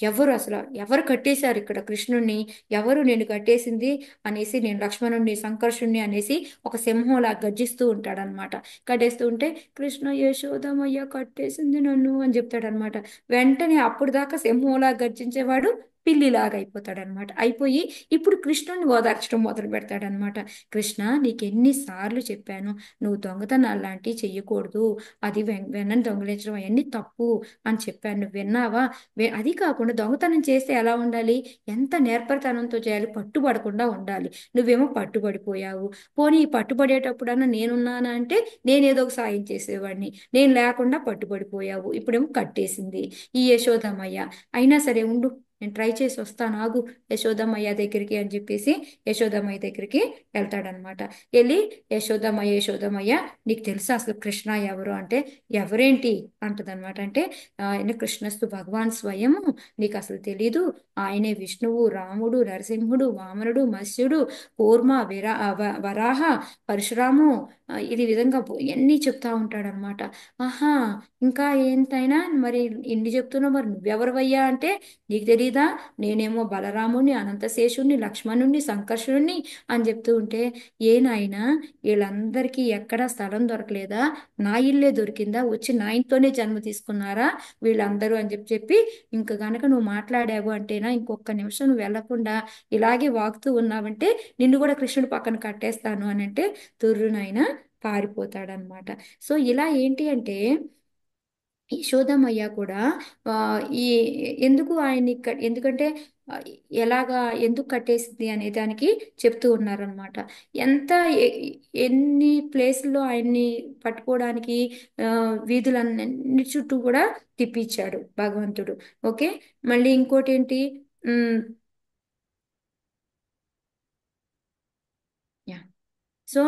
ఎవరు కట్టేశారు ఇక్కడ కృష్ణుణ్ణి, ఎవరు నేను కట్టేసింది అనేసి, నేను లక్ష్మణుణ్ణి సంకర్షుణ్ణి అనేసి ఒక సింహంలా గర్జిస్తూ ఉంటాడనమాట. కట్టేస్తూ ఉంటే కృష్ణ యశోదమయ్య కట్టేసింది నన్ను అని చెప్తాడనమాట. వెంటనే అప్పుడు దాకా సింహంలా గర్జించేవాడు పిల్లిలాగా అయిపోతాడనమాట. అయిపోయి ఇప్పుడు కృష్ణుని ఓదార్చడం మొదలు పెడతాడనమాట. కృష్ణ, నీకు ఎన్నిసార్లు చెప్పాను, నువ్వు దొంగతనాలు లాంటివి చెయ్యకూడదు, అది వెన్నని దొంగలించడం అవన్నీ తప్పు అని చెప్పాను, నువ్వు విన్నావా? అది కాకుండా దొంగతనం చేస్తే ఎలా ఉండాలి, ఎంత నేర్పరితనంతో చేయాలి, పట్టుబడకుండా ఉండాలి. నువ్వేమో పట్టుబడిపోయావు. పోనీ ఈ పట్టుబడేటప్పుడన్నా నేనున్నానా అంటే నేనేదో ఒక సాయం చేసేవాడిని, నేను లేకుండా పట్టుబడిపోయావు, ఇప్పుడేమో కట్టేసింది ఈ యశోదమయ్య. అయినా సరే ఉండు, నేను ట్రై చేసి వస్తాను, ఆగు యశోదమయ్య దగ్గరికి అని చెప్పేసి యశోదమయ్య దగ్గరికి వెళ్తాడనమాట. వెళ్ళి యశోదమయ్య నీకు తెలుసా అసలు కృష్ణ ఎవరు అంటే, ఎవరేంటి అంటదనమాట. అంటే ఆయన కృష్ణస్తు భగవాన్ స్వయము, నీకు అసలు తెలీదు, ఆయనే విష్ణువు, రాముడు, నరసింహుడు, వామనుడు, మత్స్యుడు, కూర్మ, వరాహ, పరశురాము, ఇది విధంగా ఎన్ని చెప్తా ఉంటాడనమాట. ఆహా, ఇంకా ఏంటైనా మరి ఇన్ని చెప్తున్నావు, మరి నువ్వెవరివయ్యా అంటే, నీకు తెలీదా, నేనేమో బలరాముని, అనంతశేషుణ్ణి, లక్ష్మణుణ్ణి, సంకర్షణుణ్ణి అని చెప్తూ ఉంటే, ఏ నాయనా వీళ్ళందరికీ ఎక్కడా స్థలం దొరకలేదా, నా ఇల్లే దొరికిందా, వచ్చి నా ఇంట్లోనే జన్మ తీసుకున్నారా వీళ్ళందరూ అని చెప్పి, ఇంక గనక నువ్వు మాట్లాడావు అంటేనా, ఇంకొక నిమిషం నువ్వు వెళ్లకుండా ఇలాగే వాగుతూ ఉన్నావంటే నిన్ను కూడా కృష్ణుడి పక్కన కట్టేస్తాను అని అంటే తుర్రునైనా పారిపోతాడనమాట. సో ఇలా ఏంటి అంటే యశోదమయ్య కూడా ఆ, ఈ ఎందుకు ఆయన్ని ఎందుకంటే ఆ, ఎలాగా ఎందుకు కట్టేసింది అనే దానికి చెప్తూ ఉన్నారనమాట. ఎంత ఎన్ని ప్లేసుల్లో ఆయన్ని పట్టుకోవడానికి వీధులన్నిటి చుట్టూ కూడా తిప్పించాడు భగవంతుడు. ఓకే, మళ్ళీ ఇంకోటి ఏంటి, ఉమ్, సో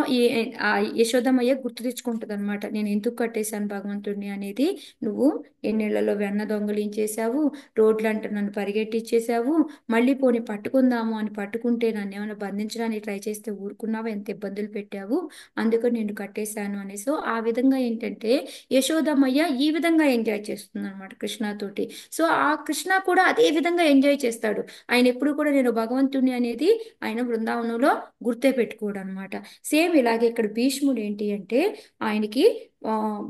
ఆ యశోదమయ్య గుర్తు తెచ్చుకుంటది అనమాట, నేను ఎందుకు కట్టేశాను భగవంతుడిని అనేది. నువ్వు ఎన్నేళ్లలో వెన్న దొంగలించేశావు, రోడ్లంట నన్ను పరిగెట్టించేశావు, మళ్ళీ పోని పట్టుకుందాము అని పట్టుకుంటే నన్ను ఏమైనా బంధించడానికి ట్రై చేస్తే ఊరుకున్నావు, ఎంత ఇబ్బందులు పెట్టావు, అందుకని నేను కట్టేశాను అని. సో ఆ విధంగా ఏంటంటే యశోదమయ్య ఈ విధంగా ఎంజాయ్ చేస్తుంది అనమాట కృష్ణతోటి. సో ఆ కృష్ణ కూడా అదే విధంగా ఎంజాయ్ చేస్తాడు. ఆయన ఎప్పుడు కూడా నేను భగవంతుడిని అనేది ఆయన బృందావనంలో గుర్తే పెట్టుకోడు అనమాట. సేమ్ ఇలాగే ఇక్కడ భీష్ముడు ఏంటి అంటే ఆయనకి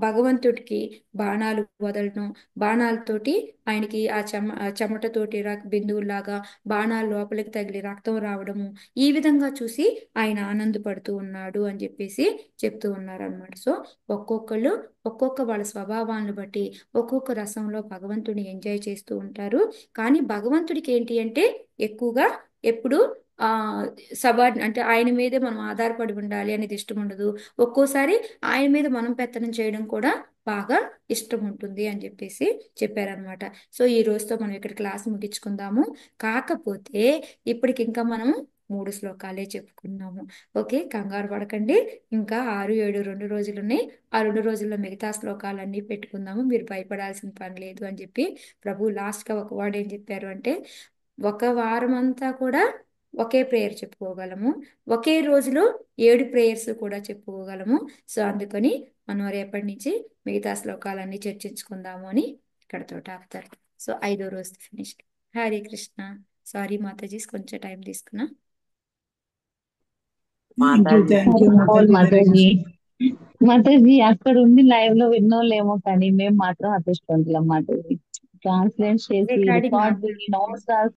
భగవంతుడికి బాణాలు వదలడం, బాణాలతోటి ఆయనకి ఆ చెమటతోటి బిందువులాగా బాణాలు లోపలికి తగిలి రక్తం రావడము, ఈ విధంగా చూసి ఆయన ఆనందపడుతూ ఉన్నాడు అని చెప్పేసి చెప్తూ ఉన్నారు అనమాట. సో ఒక్కొక్కళ్ళు ఒక్కొక్క వాళ్ళ స్వభావాలను బట్టి ఒక్కొక్క రసంలో భగవంతుడిని ఎంజాయ్ చేస్తూ ఉంటారు. కానీ భగవంతుడికి ఏంటి అంటే ఎక్కువగా ఎప్పుడు ఆ అంటే ఆయన మీదే మనం ఆధారపడి ఉండాలి అనేది ఇష్టం ఉండదు. ఒక్కోసారి ఆయన మీద మనం పెత్తనం చేయడం కూడా బాగా ఇష్టం ఉంటుంది అని చెప్పేసి చెప్పారనమాట. సో ఈ రోజుతో మనం ఇక్కడ క్లాస్ ముగించుకుందాము. కాకపోతే ఇప్పటికి ఇంకా మనం 3 శ్లోకాలే చెప్పుకున్నాము. ఓకే, కంగారు పడకండి, ఇంకా 6, 7 2 రోజులు ఉన్నాయి. ఆ 2 రోజుల్లో మిగతా శ్లోకాలన్నీ పెట్టుకుందాము, మీరు భయపడాల్సిన పని లేదు అని చెప్పి ప్రభు లాస్ట్గా ఒక వర్డ్ ఏం చెప్పారు అంటే, ఒక వారం అంతా కూడా ఒకే ప్రేయర్ చెప్పుకోగలము. ఒకే రోజులో 7 ప్రేయర్స్ కూడా చెప్పుకోగలము. సో అందుకని మనం రేపటి నుంచి మిగతా శ్లోకాలన్నీ చర్చించుకుందాము అని ఇక్కడతో ఆపుతారు. సో 5వ రోజు ఫినిష్. హరే కృష్ణ. సారీ మాతాజీ, కొంచెం టైం తీసుకున్నా.
థ్యాంక్ యూ మాతాజీ. హరే
మాతాజీ
కృష్ణ.
మాతాజీ అక్కడ ఉండి లైవ్ లో విన్నోళ్ళేమో కానీ మేము మాత్రం అదృష్టవంతులం మాతాజీ. ట్రాన్స్లేట్ చేసి
రికార్డింగ్
రికార్డ్
మాత్రం
నోట్స్